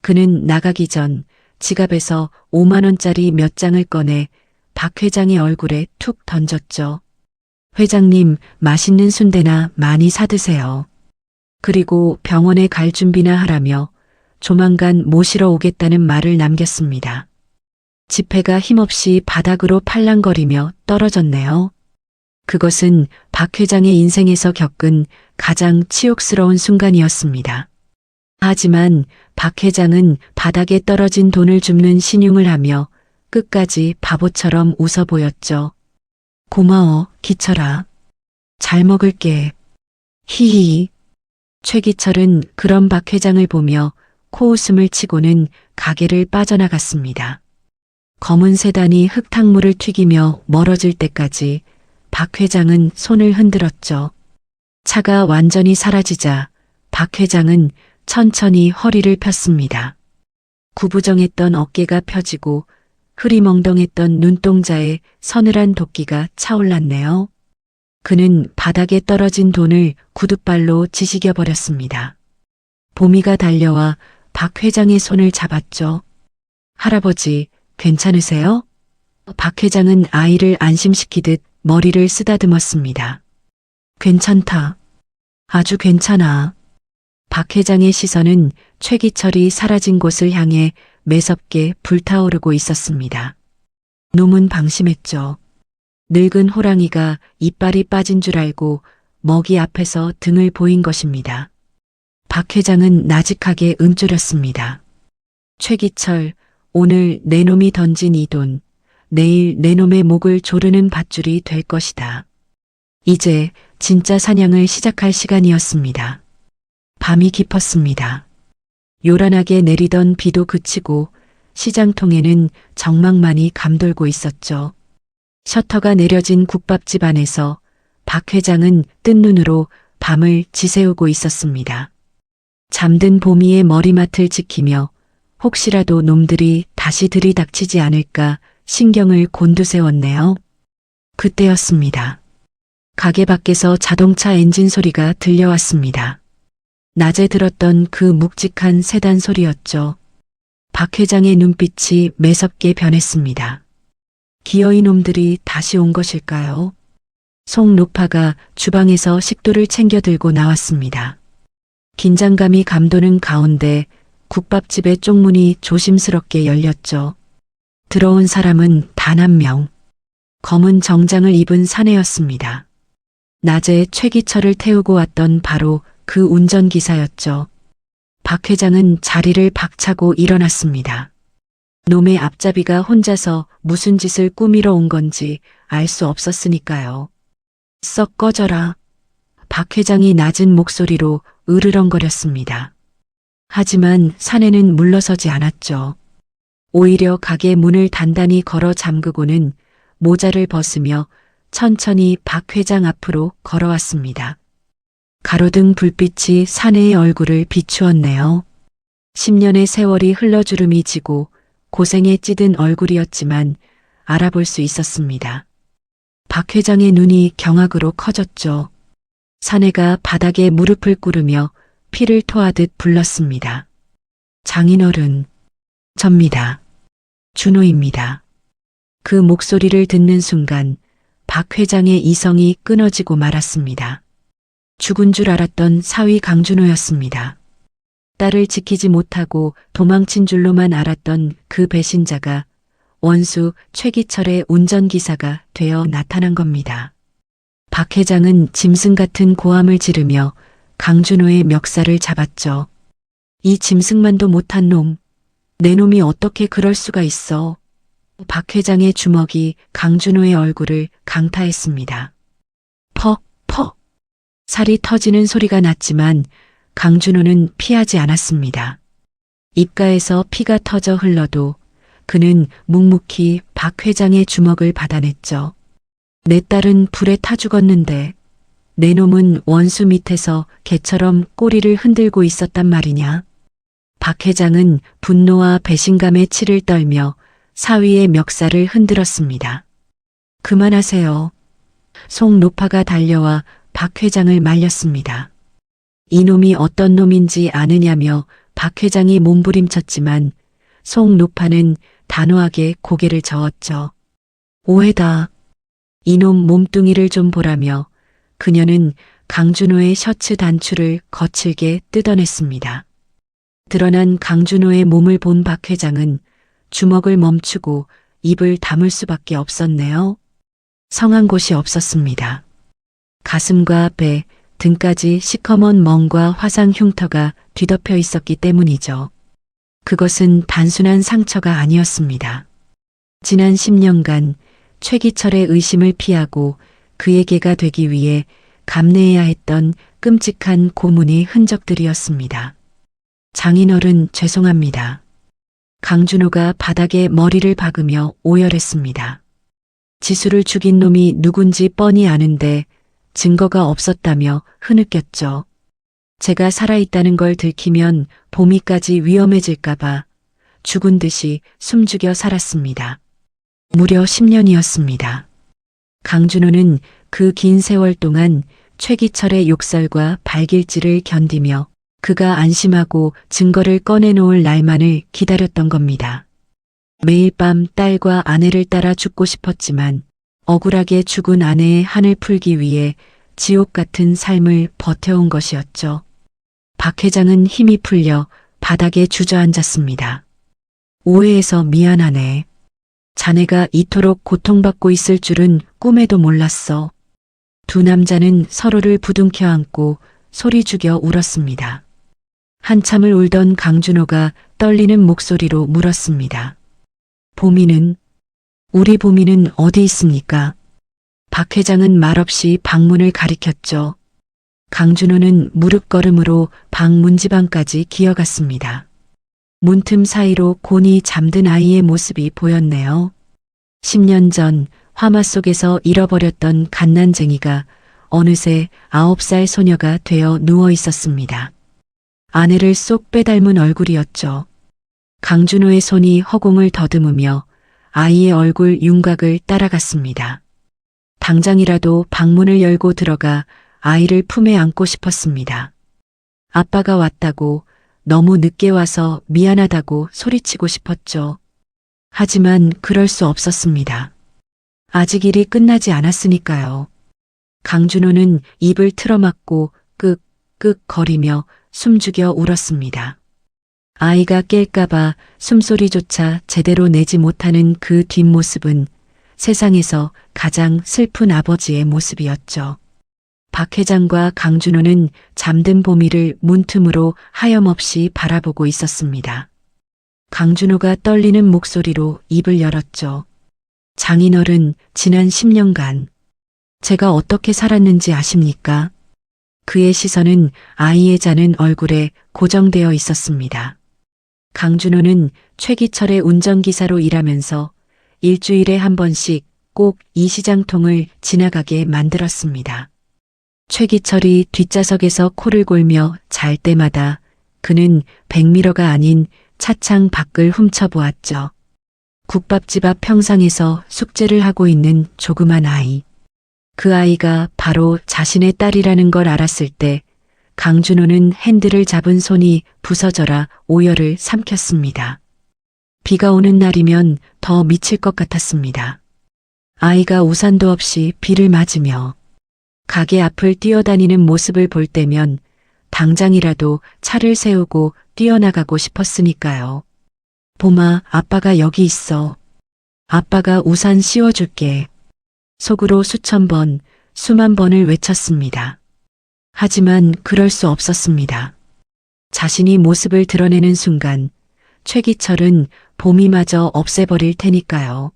그는 나가기 전 지갑에서 5만 원짜리 몇 장을 꺼내 박 회장의 얼굴에 툭 던졌죠. 회장님, 맛있는 순대나 많이 사드세요. 그리고 병원에 갈 준비나 하라며 조만간 모시러 오겠다는 말을 남겼습니다. 지폐가 힘없이 바닥으로 팔랑거리며 떨어졌네요. 그것은 박 회장의 인생에서 겪은 가장 치욕스러운 순간이었습니다. 하지만 박 회장은 바닥에 떨어진 돈을 줍는 신용을 하며 끝까지 바보처럼 웃어 보였죠. 고마워, 기철아. 잘 먹을게. 히히. 최기철은 그런 박 회장을 보며 코웃음을 치고는 가게를 빠져나갔습니다. 검은 세단이 흙탕물을 튀기며 멀어질 때까지 박 회장은 손을 흔들었죠. 차가 완전히 사라지자 박 회장은 천천히 허리를 폈습니다. 구부정했던 어깨가 펴지고 흐리멍덩했던 눈동자에 서늘한 도끼가 차올랐네요. 그는 바닥에 떨어진 돈을 구둣발로 지지겨 버렸습니다. 보미가 달려와 박 회장의 손을 잡았죠. 할아버지, 괜찮으세요? 박 회장은 아이를 안심시키듯 머리를 쓰다듬었습니다. 괜찮다. 아주 괜찮아. 박 회장의 시선은 최기철이 사라진 곳을 향해 매섭게 불타오르고 있었습니다. 놈은 방심했죠. 늙은 호랑이가 이빨이 빠진 줄 알고 먹이 앞에서 등을 보인 것입니다. 박 회장은 나직하게 움츠렸습니다. 최기철, 오늘 내 놈이 던진 이 돈, 내일 내 놈의 목을 조르는 밧줄이 될 것이다. 이제 진짜 사냥을 시작할 시간이었습니다. 밤이 깊었습니다. 요란하게 내리던 비도 그치고 시장통에는 정막만이 감돌고 있었죠. 셔터가 내려진 국밥집 안에서 박 회장은 뜬 눈으로 밤을 지새우고 있었습니다. 잠든 보미의 머리맡을 지키며 혹시라도 놈들이 다시 들이닥치지 않을까 신경을 곤두세웠네요. 그때였습니다. 가게 밖에서 자동차 엔진 소리가 들려왔습니다. 낮에 들었던 그 묵직한 세단 소리였죠. 박 회장의 눈빛이 매섭게 변했습니다. 기어이 놈들이 다시 온 것일까요? 송노파가 주방에서 식도를 챙겨 들고 나왔습니다. 긴장감이 감도는 가운데 국밥집의 쪽문이 조심스럽게 열렸죠. 들어온 사람은 단 한 명. 검은 정장을 입은 사내였습니다. 낮에 최기철을 태우고 왔던 바로 그 운전기사였죠. 박 회장은 자리를 박차고 일어났습니다. 놈의 앞잡이가 혼자서 무슨 짓을 꾸미러 온 건지 알 수 없었으니까요. 썩 꺼져라. 박 회장이 낮은 목소리로 으르렁거렸습니다. 하지만 사내는 물러서지 않았죠. 오히려 가게 문을 단단히 걸어 잠그고는 모자를 벗으며 천천히 박 회장 앞으로 걸어왔습니다. 가로등 불빛이 사내의 얼굴을 비추었네요. 10년의 세월이 흘러주름이 지고 고생에 찌든 얼굴이었지만 알아볼 수 있었습니다. 박 회장의 눈이 경악으로 커졌죠. 사내가 바닥에 무릎을 꿇으며 피를 토하듯 불렀습니다. 장인어른, 접니다. 준호입니다. 그 목소리를 듣는 순간 박 회장의 이성이 끊어지고 말았습니다. 죽은 줄 알았던 사위 강준호였습니다. 딸을 지키지 못하고 도망친 줄로만 알았던 그 배신자가 원수 최기철의 운전기사가 되어 나타난 겁니다. 박 회장은 짐승 같은 고함을 지르며 강준호의 멱살을 잡았죠. 이 짐승만도 못한 놈, 내 놈이 어떻게 그럴 수가 있어. 박 회장의 주먹이 강준호의 얼굴을 강타했습니다. 퍽, 퍽. 살이 터지는 소리가 났지만 강준호는 피하지 않았습니다. 입가에서 피가 터져 흘러도 그는 묵묵히 박 회장의 주먹을 받아냈죠. 내 딸은 불에 타 죽었는데 내 놈은 원수 밑에서 개처럼 꼬리를 흔들고 있었단 말이냐. 박 회장은 분노와 배신감에 치를 떨며 사위의 멱살을 흔들었습니다. 그만하세요. 송노파가 달려와 박 회장을 말렸습니다. 이놈이 어떤 놈인지 아느냐며 박 회장이 몸부림쳤지만 송노파는 단호하게 고개를 저었죠. 오해다. 이놈 몸뚱이를 좀 보라며 그녀는 강준호의 셔츠 단추를 거칠게 뜯어냈습니다. 드러난 강준호의 몸을 본 박 회장은 주먹을 멈추고 입을 다물 수밖에 없었네요. 성한 곳이 없었습니다. 가슴과 배, 등까지 시커먼 멍과 화상 흉터가 뒤덮여 있었기 때문이죠. 그것은 단순한 상처가 아니었습니다. 지난 10년간 최기철의 의심을 피하고 그의 개가 되기 위해 감내해야 했던 끔찍한 고문의 흔적들이었습니다. 장인어른 죄송합니다. 강준호가 바닥에 머리를 박으며 오열했습니다. 지수를 죽인 놈이 누군지 뻔히 아는데 증거가 없었다며 흐느꼈죠. 제가 살아있다는 걸 들키면 보미까지 위험해질까봐 죽은 듯이 숨죽여 살았습니다. 무려 10년이었습니다. 강준호는 그 긴 세월 동안 최기철의 욕설과 발길질을 견디며 그가 안심하고 증거를 꺼내놓을 날만을 기다렸던 겁니다. 매일 밤 딸과 아내를 따라 죽고 싶었지만 억울하게 죽은 아내의 한을 풀기 위해 지옥 같은 삶을 버텨온 것이었죠. 박 회장은 힘이 풀려 바닥에 주저앉았습니다. 오해해서 미안하네. 자네가 이토록 고통받고 있을 줄은 꿈에도 몰랐어. 두 남자는 서로를 부둥켜 안고 소리 죽여 울었습니다. 한참을 울던 강준호가 떨리는 목소리로 물었습니다. 보미는, 우리 보미는 어디 있습니까? 박 회장은 말없이 방문을 가리켰죠. 강준호는 무릎걸음으로 방 문지방까지 기어갔습니다. 문틈 사이로 곤히 잠든 아이의 모습이 보였네요. 10년 전 화마 속에서 잃어버렸던 갓난쟁이가 어느새 9살 소녀가 되어 누워 있었습니다. 아내를 쏙 빼닮은 얼굴이었죠. 강준호의 손이 허공을 더듬으며 아이의 얼굴 윤곽을 따라갔습니다. 당장이라도 방문을 열고 들어가 아이를 품에 안고 싶었습니다. 아빠가 왔다고, 너무 늦게 와서 미안하다고 소리치고 싶었죠. 하지만 그럴 수 없었습니다. 아직 일이 끝나지 않았으니까요. 강준호는 입을 틀어막고 끄끄 거리며 숨죽여 울었습니다. 아이가 깰까봐 숨소리조차 제대로 내지 못하는 그 뒷모습은 세상에서 가장 슬픈 아버지의 모습이었죠. 박 회장과 강준호는 잠든 보미를 문틈으로 하염없이 바라보고 있었습니다. 강준호가 떨리는 목소리로 입을 열었죠. 장인어른, 지난 10년간 제가 어떻게 살았는지 아십니까? 그의 시선은 아이의 자는 얼굴에 고정되어 있었습니다. 강준호는 최기철의 운전기사로 일하면서 일주일에 한 번씩 꼭 이 시장통을 지나가게 만들었습니다. 최기철이 뒷좌석에서 코를 골며 잘 때마다 그는 백미러가 아닌 차창 밖을 훔쳐보았죠. 국밥집 앞 평상에서 숙제를 하고 있는 조그만 아이. 그 아이가 바로 자신의 딸이라는 걸 알았을 때 강준호는 핸들을 잡은 손이 부서져라 오열을 삼켰습니다. 비가 오는 날이면 더 미칠 것 같았습니다. 아이가 우산도 없이 비를 맞으며 가게 앞을 뛰어다니는 모습을 볼 때면 당장이라도 차를 세우고 뛰어나가고 싶었으니까요. 봄아, 아빠가 여기 있어. 아빠가 우산 씌워줄게. 속으로 수천 번, 수만 번을 외쳤습니다. 하지만 그럴 수 없었습니다. 자신이 모습을 드러내는 순간 최기철은 봄이마저 없애버릴 테니까요.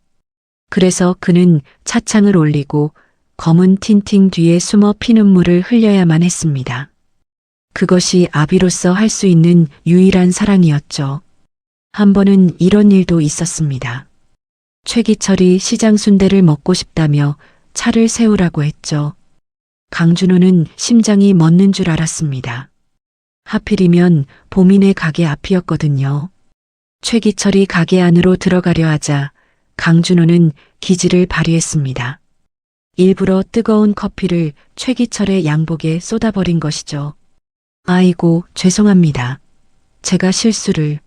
그래서 그는 차창을 올리고 검은 틴팅 뒤에 숨어 피눈물을 흘려야만 했습니다. 그것이 아비로서 할 수 있는 유일한 사랑이었죠. 한 번은 이런 일도 있었습니다. 최기철이 시장 순대를 먹고 싶다며 차를 세우라고 했죠. 강준호는 심장이 멎는 줄 알았습니다. 하필이면 보민의 가게 앞이었거든요. 최기철이 가게 안으로 들어가려 하자 강준호는 기지를 발휘했습니다. 일부러 뜨거운 커피를 최기철의 양복에 쏟아버린 것이죠. 아이고, 죄송합니다. 제가 실수를.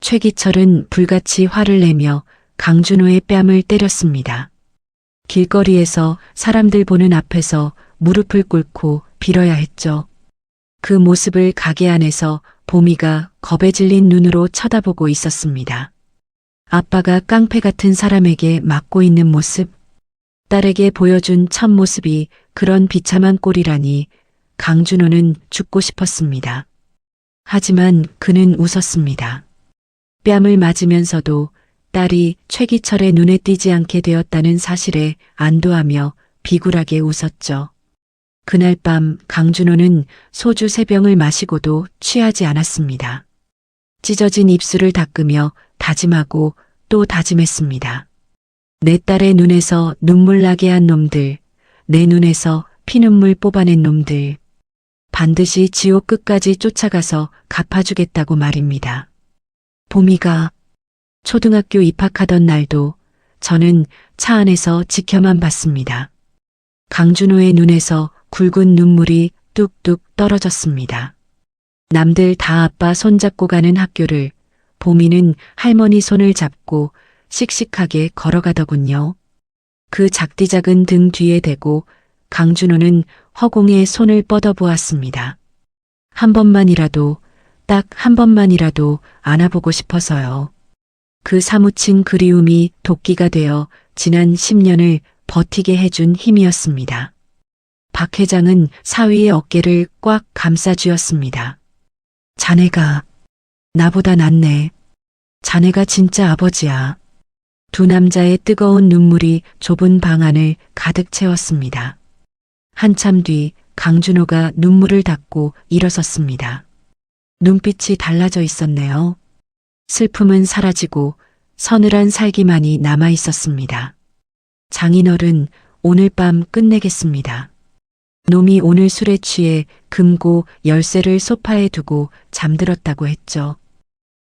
최기철은 불같이 화를 내며 강준호의 뺨을 때렸습니다. 길거리에서 사람들 보는 앞에서 무릎을 꿇고 빌어야 했죠. 그 모습을 가게 안에서 보미가 겁에 질린 눈으로 쳐다보고 있었습니다. 아빠가 깡패 같은 사람에게 맞고 있는 모습, 딸에게 보여준 첫 모습이 그런 비참한 꼴이라니 강준호는 죽고 싶었습니다. 하지만 그는 웃었습니다. 뺨을 맞으면서도 딸이 최기철의 눈에 띄지 않게 되었다는 사실에 안도하며 비굴하게 웃었죠. 그날 밤 강준호는 소주 3병을 마시고도 취하지 않았습니다. 찢어진 입술을 닦으며 다짐하고 또 다짐했습니다. 내 딸의 눈에서 눈물 나게 한 놈들, 내 눈에서 피눈물 뽑아낸 놈들, 반드시 지옥 끝까지 쫓아가서 갚아주겠다고 말입니다. 보미가 초등학교 입학하던 날도 저는 차 안에서 지켜만 봤습니다. 강준호의 눈에서 굵은 눈물이 뚝뚝 떨어졌습니다. 남들 다 아빠 손잡고 가는 학교를 보미는 할머니 손을 잡고 씩씩하게 걸어가더군요. 그 작디작은 등 뒤에 대고 강준호는 허공에 손을 뻗어보았습니다. 한 번만이라도, 딱 한 번만이라도 안아보고 싶어서요. 그 사무친 그리움이 도끼가 되어 지난 10년을 버티게 해준 힘이었습니다. 박 회장은 사위의 어깨를 꽉 감싸 쥐었습니다. 자네가 나보다 낫네. 자네가 진짜 아버지야. 두 남자의 뜨거운 눈물이 좁은 방 안을 가득 채웠습니다. 한참 뒤 강준호가 눈물을 닦고 일어섰습니다. 눈빛이 달라져 있었네요. 슬픔은 사라지고 서늘한 살기만이 남아 있었습니다. 장인어른, 오늘 밤 끝내겠습니다. 놈이 오늘 술에 취해 금고 열쇠를 소파에 두고 잠들었다고 했죠.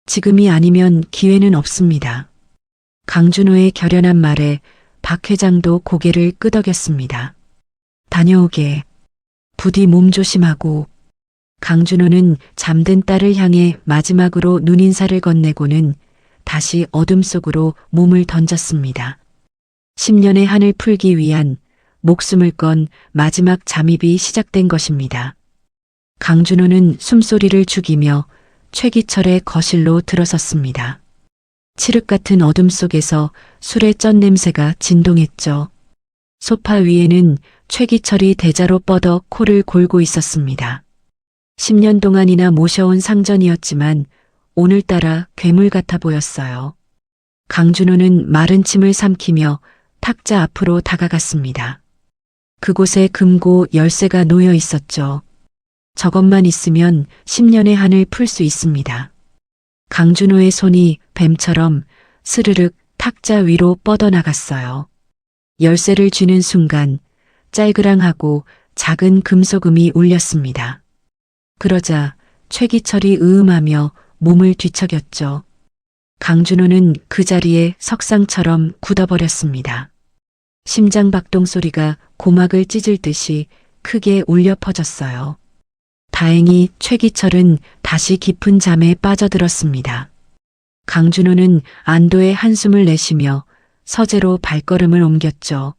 지금이 아니면 기회는 없습니다. 강준호의 결연한 말에 박 회장도 고개를 끄덕였습니다. 다녀오게. 부디 몸 조심하고. 강준호는 잠든 딸을 향해 마지막으로 눈인사를 건네고는 다시 어둠 속으로 몸을 던졌습니다. 10년의 한을 풀기 위한 목숨을 건 마지막 잠입이 시작된 것입니다. 강준호는 숨소리를 죽이며 최기철의 거실로 들어섰습니다. 칠흑 같은 어둠 속에서 술의 쩐 냄새가 진동했죠. 소파 위에는 최기철이 대자로 뻗어 코를 골고 있었습니다. 10년 동안이나 모셔온 상전이었지만 오늘따라 괴물 같아 보였어요. 강준호는 마른 침을 삼키며 탁자 앞으로 다가갔습니다. 그곳에 금고 열쇠가 놓여 있었죠. 저것만 있으면 10년의 한을 풀 수 있습니다. 강준호의 손이 뱀처럼 스르륵 탁자 위로 뻗어나갔어요. 열쇠를 쥐는 순간 짤그랑하고 작은 금소금이 울렸습니다. 그러자 최기철이 으음하며 몸을 뒤척였죠. 강준호는 그 자리에 석상처럼 굳어버렸습니다. 심장박동 소리가 고막을 찢을 듯이 크게 울려 퍼졌어요. 다행히 최기철은 다시 깊은 잠에 빠져들었습니다. 강준호는 안도의 한숨을 내쉬며 서재로 발걸음을 옮겼죠.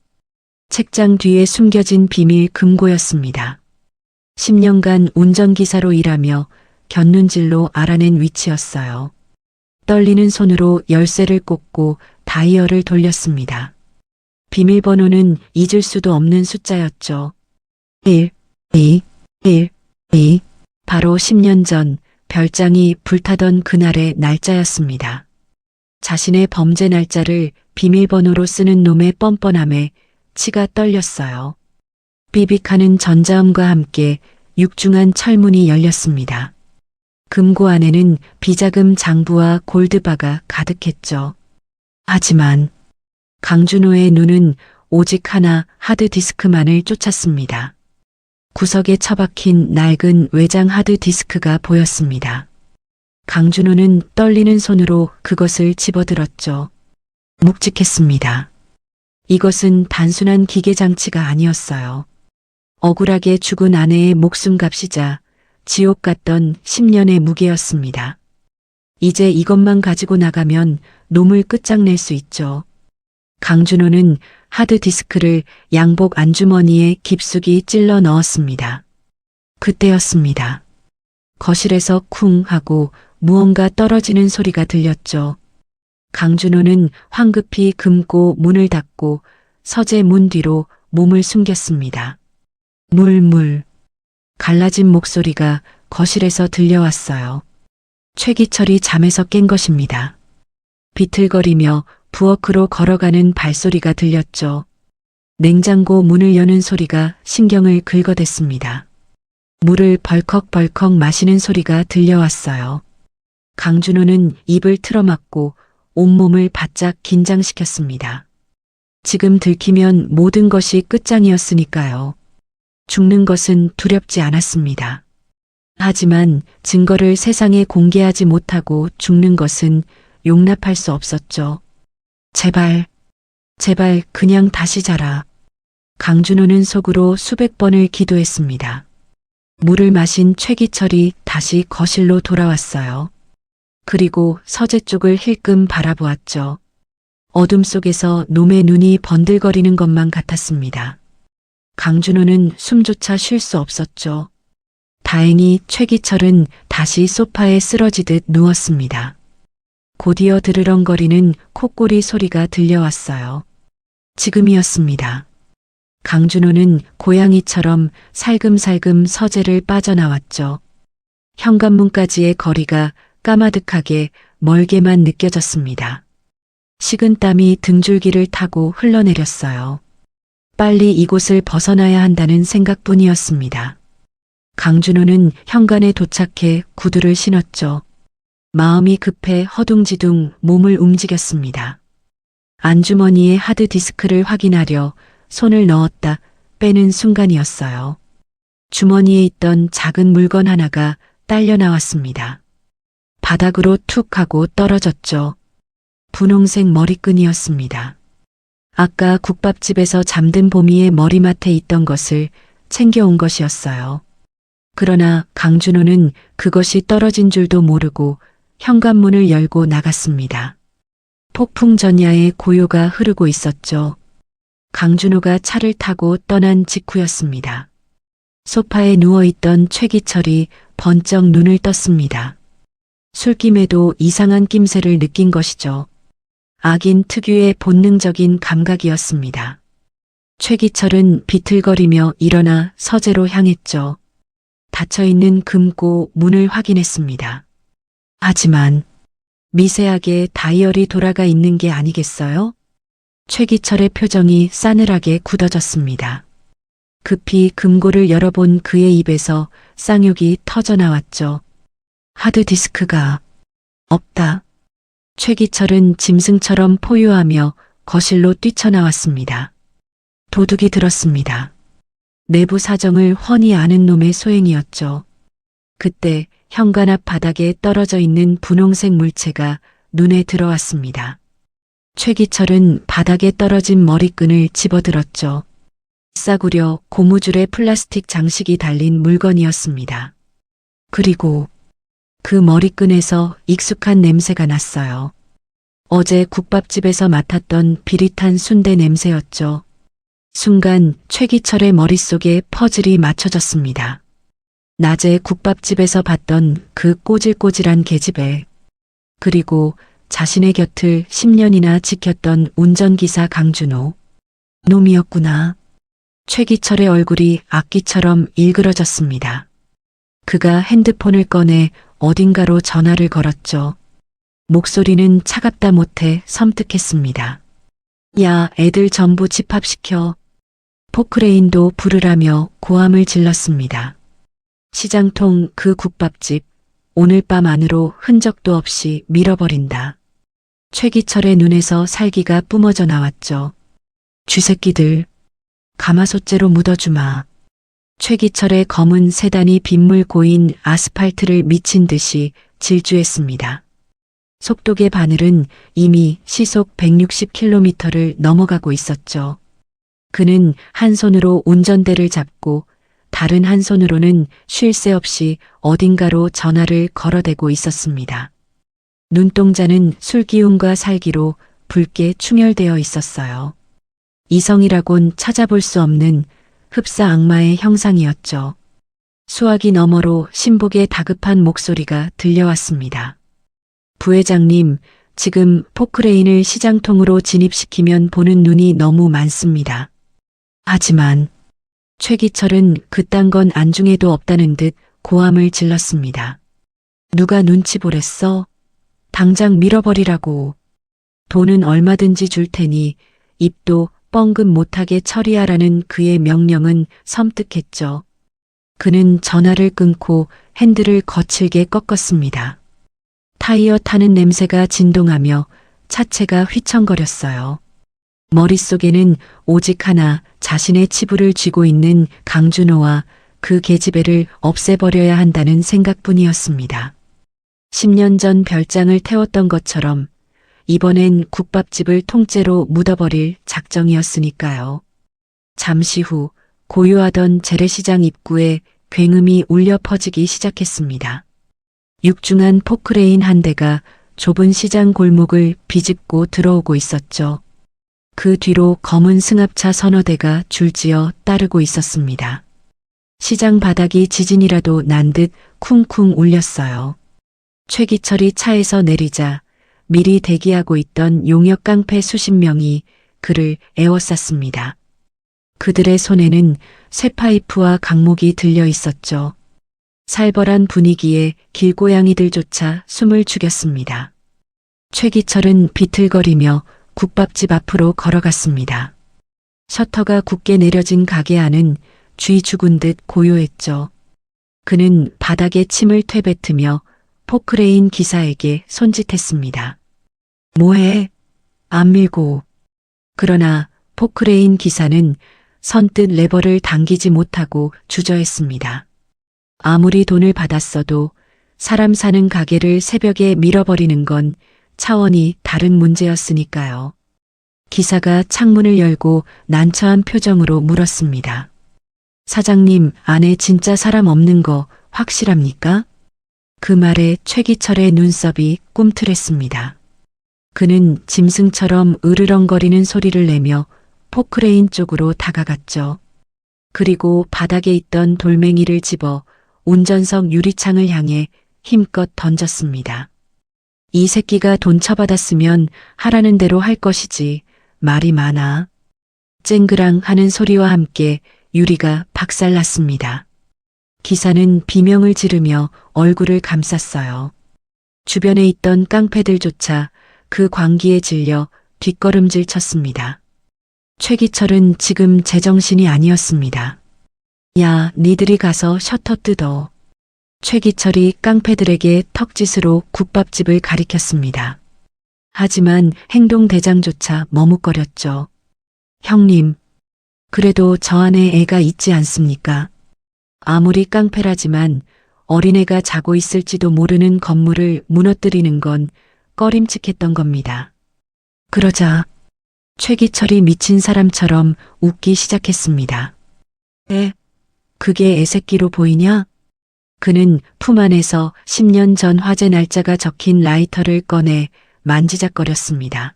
책장 뒤에 숨겨진 비밀 금고였습니다. 10년간 운전기사로 일하며 곁눈질로 알아낸 위치였어요. 떨리는 손으로 열쇠를 꽂고 다이얼을 돌렸습니다. 비밀번호는 잊을 수도 없는 숫자였죠. 1, 2, 1, 2. 바로 10년 전 별장이 불타던 그날의 날짜였습니다. 자신의 범죄 날짜를 비밀번호로 쓰는 놈의 뻔뻔함에 치가 떨렸어요. 삐빅하는 전자음과 함께 육중한 철문이 열렸습니다. 금고 안에는 비자금 장부와 골드바가 가득했죠. 하지만 강준호의 눈은 오직 하나 하드디스크만을 쫓았습니다. 구석에 처박힌 낡은 외장 하드디스크가 보였습니다. 강준호는 떨리는 손으로 그것을 집어들었죠. 묵직했습니다. 이것은 단순한 기계장치가 아니었어요. 억울하게 죽은 아내의 목숨값이자 지옥 같던 10년의 무게였습니다. 이제 이것만 가지고 나가면 놈을 끝장낼 수 있죠. 강준호는 하드디스크를 양복 안주머니에 깊숙이 찔러 넣었습니다. 그때였습니다. 거실에서 쿵 하고 무언가 떨어지는 소리가 들렸죠. 강준호는 황급히 금고 문을 닫고 서재 문 뒤로 몸을 숨겼습니다. 물물. 갈라진 목소리가 거실에서 들려왔어요. 최기철이 잠에서 깬 것입니다. 비틀거리며 부엌으로 걸어가는 발소리가 들렸죠. 냉장고 문을 여는 소리가 신경을 긁어댔습니다. 물을 벌컥벌컥 마시는 소리가 들려왔어요. 강준호는 입을 틀어막고 온몸을 바짝 긴장시켰습니다. 지금 들키면 모든 것이 끝장이었으니까요. 죽는 것은 두렵지 않았습니다. 하지만 증거를 세상에 공개하지 못하고 죽는 것은 용납할 수 없었죠. 제발, 제발 그냥 다시 자라. 강준호는 속으로 수백 번을 기도했습니다. 물을 마신 최기철이 다시 거실로 돌아왔어요. 그리고 서재 쪽을 힐끔 바라보았죠. 어둠 속에서 놈의 눈이 번들거리는 것만 같았습니다. 강준호는 숨조차 쉴 수 없었죠. 다행히 최기철은 다시 소파에 쓰러지듯 누웠습니다. 곧이어 드르렁거리는 콧꼬리 소리가 들려왔어요. 지금이었습니다. 강준호는 고양이처럼 살금살금 서재를 빠져나왔죠. 현관문까지의 거리가 까마득하게 멀게만 느껴졌습니다. 식은땀이 등줄기를 타고 흘러내렸어요. 빨리 이곳을 벗어나야 한다는 생각뿐이었습니다. 강준호는 현관에 도착해 구두를 신었죠. 마음이 급해 허둥지둥 몸을 움직였습니다. 안주머니에 하드디스크를 확인하려 손을 넣었다 빼는 순간이었어요. 주머니에 있던 작은 물건 하나가 딸려 나왔습니다. 바닥으로 툭 하고 떨어졌죠. 분홍색 머리끈이었습니다. 아까 국밥집에서 잠든 보미의 머리맡에 있던 것을 챙겨온 것이었어요. 그러나 강준호는 그것이 떨어진 줄도 모르고 현관문을 열고 나갔습니다. 폭풍전야의 고요가 흐르고 있었죠. 강준호가 차를 타고 떠난 직후였습니다. 소파에 누워있던 최기철이 번쩍 눈을 떴습니다. 술김에도 이상한 낌새를 느낀 것이죠. 악인 특유의 본능적인 감각이었습니다. 최기철은 비틀거리며 일어나 서재로 향했죠. 닫혀있는 금고 문을 확인했습니다. 하지만 미세하게 다이얼이 돌아가 있는 게 아니겠어요? 최기철의 표정이 싸늘하게 굳어졌습니다. 급히 금고를 열어본 그의 입에서 쌍욕이 터져나왔죠. 하드디스크가 없다. 최기철은 짐승처럼 포효하며 거실로 뛰쳐나왔습니다. 도둑이 들었습니다. 내부 사정을 훤히 아는 놈의 소행이었죠. 그때 현관 앞 바닥에 떨어져 있는 분홍색 물체가 눈에 들어왔습니다. 최기철은 바닥에 떨어진 머리끈을 집어들었죠. 싸구려 고무줄에 플라스틱 장식이 달린 물건이었습니다. 그리고 그 머리끈에서 익숙한 냄새가 났어요. 어제 국밥집에서 맡았던 비릿한 순대 냄새였죠. 순간 최기철의 머릿속에 퍼즐이 맞춰졌습니다. 낮에 국밥집에서 봤던 그 꼬질꼬질한 계집애, 그리고 자신의 곁을 10년이나 지켰던 운전기사 강준호. 놈이었구나. 최기철의 얼굴이 악기처럼 일그러졌습니다. 그가 핸드폰을 꺼내 어딘가로 전화를 걸었죠. 목소리는 차갑다 못해 섬뜩했습니다. 야, 애들 전부 집합시켜. 포크레인도 부르라며 고함을 질렀습니다. 시장통 그 국밥집, 오늘 밤 안으로 흔적도 없이 밀어버린다. 최기철의 눈에서 살기가 뿜어져 나왔죠. 쥐새끼들, 가마솥째로 묻어주마. 최기철의 검은 세단이 빗물 고인 아스팔트를 미친 듯이 질주했습니다. 속도계 바늘은 이미 시속 160km를 넘어가고 있었죠. 그는 한 손으로 운전대를 잡고 다른 한 손으로는 쉴 새 없이 어딘가로 전화를 걸어대고 있었습니다. 눈동자는 술기운과 살기로 붉게 충혈되어 있었어요. 이성이라곤 찾아볼 수 없는 흡사 악마의 형상이었죠. 수화기 너머로 신복의 다급한 목소리가 들려왔습니다. 부회장님, 지금 포크레인을 시장통으로 진입시키면 보는 눈이 너무 많습니다. 하지만 최기철은 그딴 건 안중에도 없다는 듯 고함을 질렀습니다. 누가 눈치 보랬어? 당장 밀어버리라고. 돈은 얼마든지 줄 테니 입도 뻥긋 못하게 처리하라는 그의 명령은 섬뜩했죠. 그는 전화를 끊고 핸들을 거칠게 꺾었습니다. 타이어 타는 냄새가 진동하며 차체가 휘청거렸어요. 머릿속에는 오직 하나 자신의 치부를 쥐고 있는 강준호와 그 계집애를 없애버려야 한다는 생각뿐이었습니다. 10년 전 별장을 태웠던 것처럼 이번엔 국밥집을 통째로 묻어버릴 작정이었으니까요. 잠시 후 고요하던 재래시장 입구에 굉음이 울려 퍼지기 시작했습니다. 육중한 포크레인 한 대가 좁은 시장 골목을 비집고 들어오고 있었죠. 그 뒤로 검은 승합차 서너 대가 줄지어 따르고 있었습니다. 시장 바닥이 지진이라도 난 듯 쿵쿵 울렸어요. 최기철이 차에서 내리자 미리 대기하고 있던 용역 깡패 수십 명이 그를 에워쌌습니다. 그들의 손에는 쇠파이프와 강목이 들려 있었죠. 살벌한 분위기에 길고양이들조차 숨을 죽였습니다. 최기철은 비틀거리며 국밥집 앞으로 걸어갔습니다. 셔터가 굳게 내려진 가게 안은 쥐 죽은 듯 고요했죠. 그는 바닥에 침을 퇴뱉으며 포크레인 기사에게 손짓했습니다. 뭐해? 안 밀고. 그러나 포크레인 기사는 선뜻 레버를 당기지 못하고 주저했습니다. 아무리 돈을 받았어도 사람 사는 가게를 새벽에 밀어버리는 건 차원이 다른 문제였으니까요. 기사가 창문을 열고 난처한 표정으로 물었습니다. 사장님, 안에 진짜 사람 없는 거 확실합니까? 그 말에 최기철의 눈썹이 꿈틀했습니다. 그는 짐승처럼 으르렁거리는 소리를 내며 포크레인 쪽으로 다가갔죠. 그리고 바닥에 있던 돌멩이를 집어 운전석 유리창을 향해 힘껏 던졌습니다. 이 새끼가 돈 처받았으면 하라는 대로 할 것이지 말이 많아. 쨍그랑 하는 소리와 함께 유리가 박살났습니다. 기사는 비명을 지르며 얼굴을 감쌌어요. 주변에 있던 깡패들조차 그 광기에 질려 뒷걸음질 쳤습니다. 최기철은 지금 제정신이 아니었습니다. 야, 니들이 가서 셔터 뜯어. 최기철이 깡패들에게 턱짓으로 국밥집을 가리켰습니다. 하지만 행동대장조차 머뭇거렸죠. 형님, 그래도 저 안에 애가 있지 않습니까? 아무리 깡패라지만 어린애가 자고 있을지도 모르는 건물을 무너뜨리는 건 꺼림칙했던 겁니다. 그러자 최기철이 미친 사람처럼 웃기 시작했습니다. 그게 애새끼로 보이냐? 그는 품 안에서 10년 전 화재 날짜가 적힌 라이터를 꺼내 만지작거렸습니다.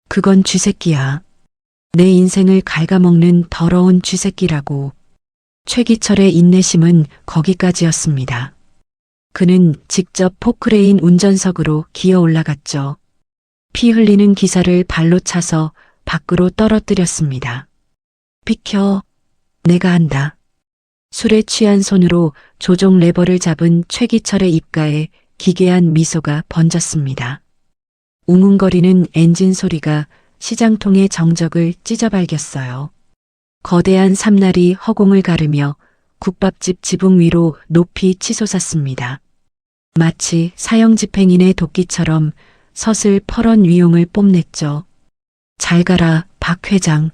그건 쥐새끼야. 내 인생을 갉아먹는 더러운 쥐새끼라고. 최기철의 인내심은 거기까지였습니다. 그는 직접 포크레인 운전석으로 기어 올라갔죠. 피 흘리는 기사를 발로 차서 밖으로 떨어뜨렸습니다. 비켜. 내가 한다. 술에 취한 손으로 조종 레버를 잡은 최기철의 입가에 기괴한 미소가 번졌습니다. 웅웅거리는 엔진 소리가 시장통의 정적을 찢어발겼어요. 거대한 삼날이 허공을 가르며 국밥집 지붕 위로 높이 치솟았습니다. 마치 사형집행인의 도끼처럼 서슬 퍼런 위용을 뽐냈죠. 잘 가라, 박 회장.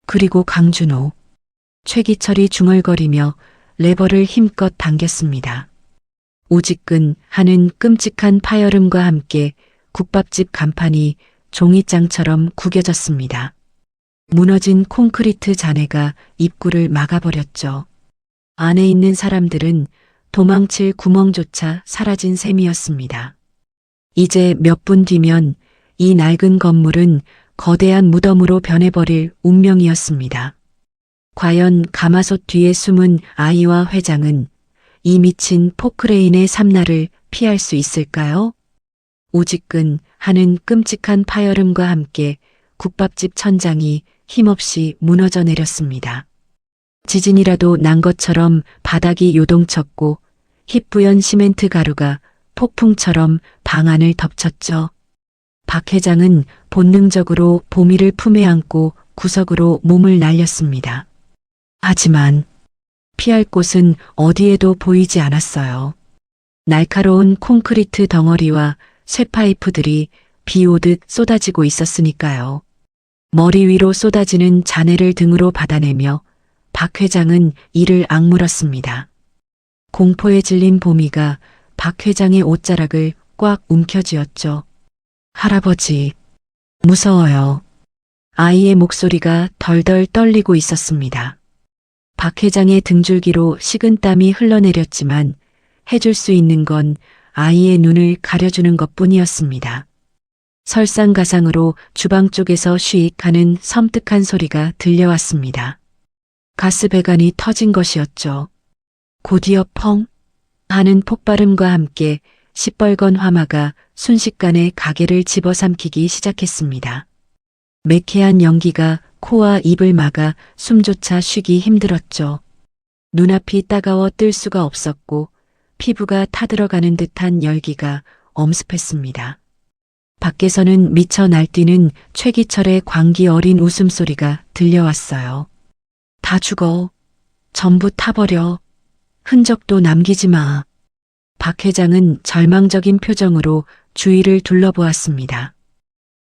그리고 강준호. 최기철이 중얼거리며 레버를 힘껏 당겼습니다. 오지끈 하는 끔찍한 파열음과 함께 국밥집 간판이 종이장처럼 구겨졌습니다. 무너진 콘크리트 잔해가 입구를 막아버렸죠. 안에 있는 사람들은 도망칠 구멍조차 사라진 셈이었습니다. 이제 몇 분 뒤면 이 낡은 건물은 거대한 무덤으로 변해버릴 운명이었습니다. 과연 가마솥 뒤에 숨은 아이와 회장은 이 미친 포크레인의 삼날을 피할 수 있을까요? 오지끈 하는 끔찍한 파열음과 함께 국밥집 천장이 힘없이 무너져 내렸습니다. 지진이라도 난 것처럼 바닥이 요동쳤고 희뿌연 시멘트 가루가 폭풍처럼 방 안을 덮쳤죠. 박 회장은 본능적으로 보미를 품에 안고 구석으로 몸을 날렸습니다. 하지만 피할 곳은 어디에도 보이지 않았어요. 날카로운 콘크리트 덩어리와 쇠파이프들이 비 오듯 쏟아지고 있었으니까요. 머리 위로 쏟아지는 잔해를 등으로 받아내며 박 회장은 이를 악물었습니다. 공포에 질린 보미가 박 회장의 옷자락을 꽉 움켜쥐었죠. 할아버지, 무서워요. 아이의 목소리가 덜덜 떨리고 있었습니다. 박 회장의 등줄기로 식은땀이 흘러내렸지만 해줄 수 있는 건 아이의 눈을 가려주는 것뿐이었습니다. 설상가상으로 주방 쪽에서 쉬익 하는 섬뜩한 소리가 들려왔습니다. 가스배관이 터진 것이었죠. 곧이어 펑 하는 폭발음과 함께 시뻘건 화마가 순식간에 가게를 집어삼키기 시작했습니다. 매캐한 연기가 코와 입을 막아 숨조차 쉬기 힘들었죠. 눈앞이 따가워 뜰 수가 없었고 피부가 타들어가는 듯한 열기가 엄습했습니다. 밖에서는 미쳐 날뛰는 최기철의 광기 어린 웃음소리가 들려왔어요. 다 죽어. 전부 타버려. 흔적도 남기지 마. 박 회장은 절망적인 표정으로 주위를 둘러보았습니다.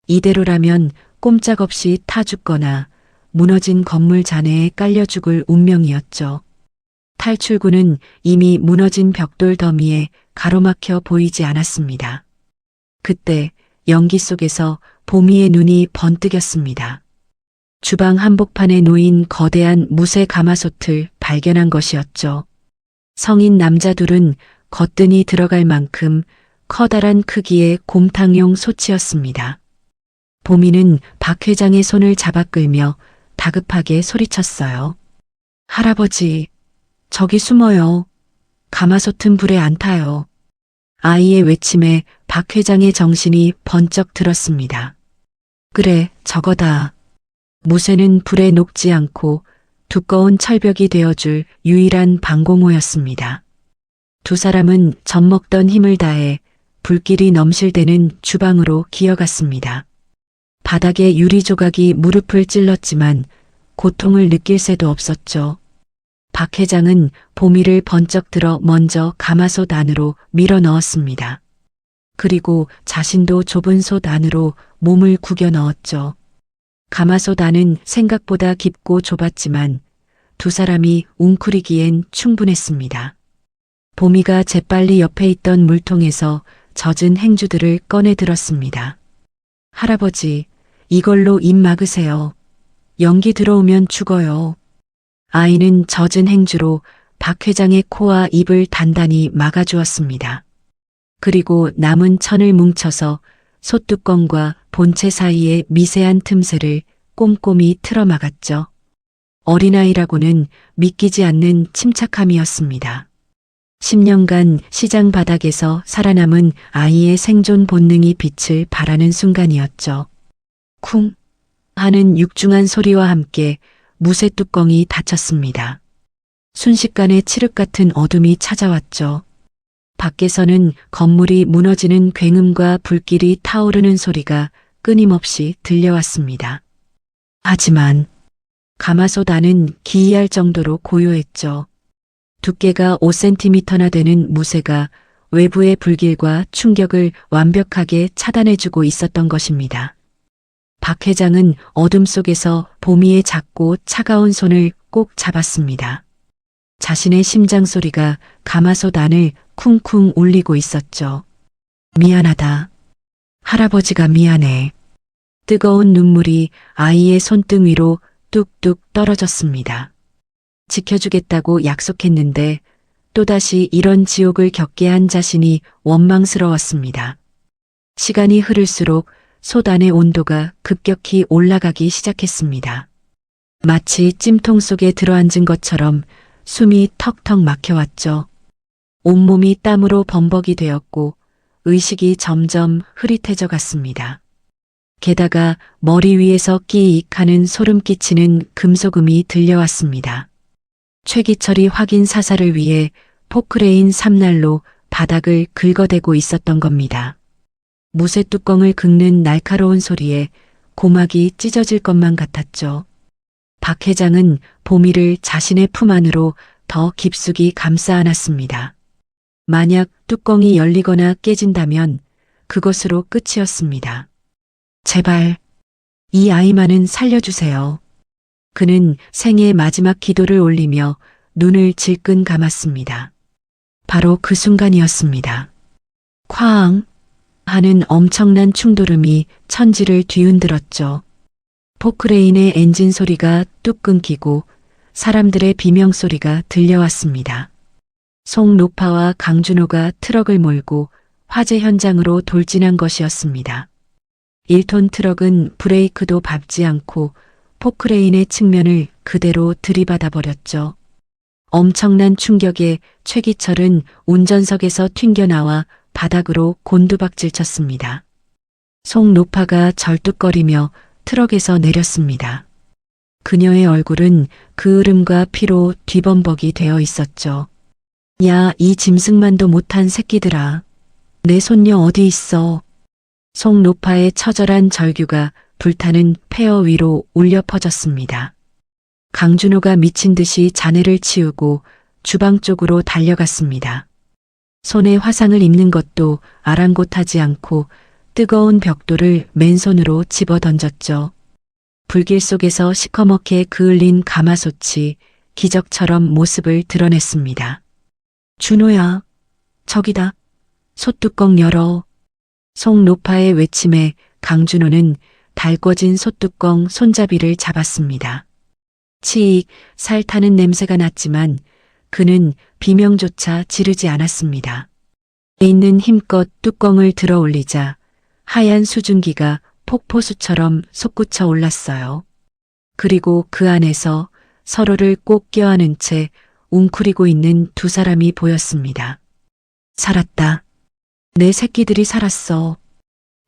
이대로라면 꼼짝없이 타 죽거나 무너진 건물 잔해에 깔려 죽을 운명이었죠. 탈출구는 이미 무너진 벽돌 더미에 가로막혀 보이지 않았습니다. 그때 연기 속에서 보미의 눈이 번뜩였습니다. 주방 한복판에 놓인 거대한 무쇠 가마솥을 발견한 것이었죠. 성인 남자 둘은 거뜬히 들어갈 만큼 커다란 크기의 곰탕용 솥이었습니다. 보미는 박 회장의 손을 잡아 끌며 다급하게 소리쳤어요. 할아버지, 저기 숨어요. 가마솥은 불에 안 타요. 아이의 외침에 박 회장의 정신이 번쩍 들었습니다. 그래, 저거다. 무쇠는 불에 녹지 않고 두꺼운 철벽이 되어줄 유일한 방공호였습니다. 두 사람은 젖먹던 힘을 다해 불길이 넘실대는 주방으로 기어갔습니다. 바닥에 유리 조각이 무릎을 찔렀지만 고통을 느낄 새도 없었죠. 박 회장은 보미를 번쩍 들어 먼저 가마솥 안으로 밀어 넣었습니다. 그리고 자신도 좁은 솥 안으로 몸을 구겨 넣었죠. 가마솥 안은 생각보다 깊고 좁았지만 두 사람이 웅크리기엔 충분했습니다. 보미가 재빨리 옆에 있던 물통에서 젖은 행주들을 꺼내 들었습니다. 할아버지, 이걸로 입 막으세요. 연기 들어오면 죽어요. 아이는 젖은 행주로 박 회장의 코와 입을 단단히 막아주었습니다. 그리고 남은 천을 뭉쳐서 솥뚜껑과 본체 사이의 미세한 틈새를 꼼꼼히 틀어막았죠. 어린아이라고는 믿기지 않는 침착함이었습니다. 10년간 시장 바닥에서 살아남은 아이의 생존 본능이 빛을 발하는 순간이었죠. 쿵 하는 육중한 소리와 함께 무쇠 뚜껑이 닫혔습니다. 순식간에 칠흑 같은 어둠이 찾아왔죠. 밖에서는 건물이 무너지는 굉음과 불길이 타오르는 소리가 끊임없이 들려왔습니다. 하지만 가마솥 안은 기이할 정도로 고요했죠. 두께가 5cm나 되는 무쇠가 외부의 불길과 충격을 완벽하게 차단해주고 있었던 것입니다. 박 회장은 어둠 속에서 보미의 작고 차가운 손을 꼭 잡았습니다. 자신의 심장 소리가 가마솥 안을 쿵쿵 울리고 있었죠. 미안하다. 할아버지가 미안해. 뜨거운 눈물이 아이의 손등 위로 뚝뚝 떨어졌습니다. 지켜주겠다고 약속했는데 또다시 이런 지옥을 겪게 한 자신이 원망스러웠습니다. 시간이 흐를수록 솥 안의 온도가 급격히 올라가기 시작했습니다. 마치 찜통 속에 들어앉은 것처럼 숨이 턱턱 막혀왔죠. 온몸이 땀으로 범벅이 되었고 의식이 점점 흐릿해져 갔습니다. 게다가 머리 위에서 끼익 하는 소름 끼치는 금속음이 들려왔습니다. 최기철이 확인 사살을 위해 포크레인 3날로 바닥을 긁어대고 있었던 겁니다. 무쇠 뚜껑을 긁는 날카로운 소리에 고막이 찢어질 것만 같았죠. 박 회장은 보미를 자신의 품 안으로 더 깊숙이 감싸 안았습니다. 만약 뚜껑이 열리거나 깨진다면 그것으로 끝이었습니다. 제발 이 아이만은 살려주세요. 그는 생의 마지막 기도를 올리며 눈을 질끈 감았습니다. 바로 그 순간이었습니다. 쾅 하는 엄청난 충돌음이 천지를 뒤흔들었죠. 포크레인의 엔진 소리가 뚝 끊기고 사람들의 비명소리가 들려왔습니다. 송노파와 강준호가 트럭을 몰고 화재 현장으로 돌진한 것이었습니다. 1톤 트럭은 브레이크도 밟지 않고 포크레인의 측면을 그대로 들이받아 버렸죠. 엄청난 충격에 최기철은 운전석에서 튕겨나와 바닥으로 곤두박질 쳤습니다. 송노파가 절뚝거리며 트럭에서 내렸습니다. 그녀의 얼굴은 그을음과 피로 뒤범벅이 되어 있었죠. 야, 이 짐승만도 못한 새끼들아. 내 손녀 어디 있어? 송노파의 처절한 절규가 불타는 폐허 위로 울려 퍼졌습니다. 강준호가 미친 듯이 자네를 치우고 주방 쪽으로 달려갔습니다. 손에 화상을 입는 것도 아랑곳하지 않고 뜨거운 벽돌을 맨손으로 집어 던졌죠. 불길 속에서 시커멓게 그을린 가마솥이 기적처럼 모습을 드러냈습니다. 준호야, 저기다. 솥뚜껑 열어. 송노파의 외침에 강준호는 달궈진 솥뚜껑 손잡이를 잡았습니다. 치익, 살 타는 냄새가 났지만 그는 비명조차 지르지 않았습니다. 있는 힘껏 뚜껑을 들어 올리자 하얀 수증기가 폭포수처럼 솟구쳐 올랐어요. 그리고 그 안에서 서로를 꼭 껴안은 채 웅크리고 있는 두 사람이 보였습니다. 살았다. 내 새끼들이 살았어.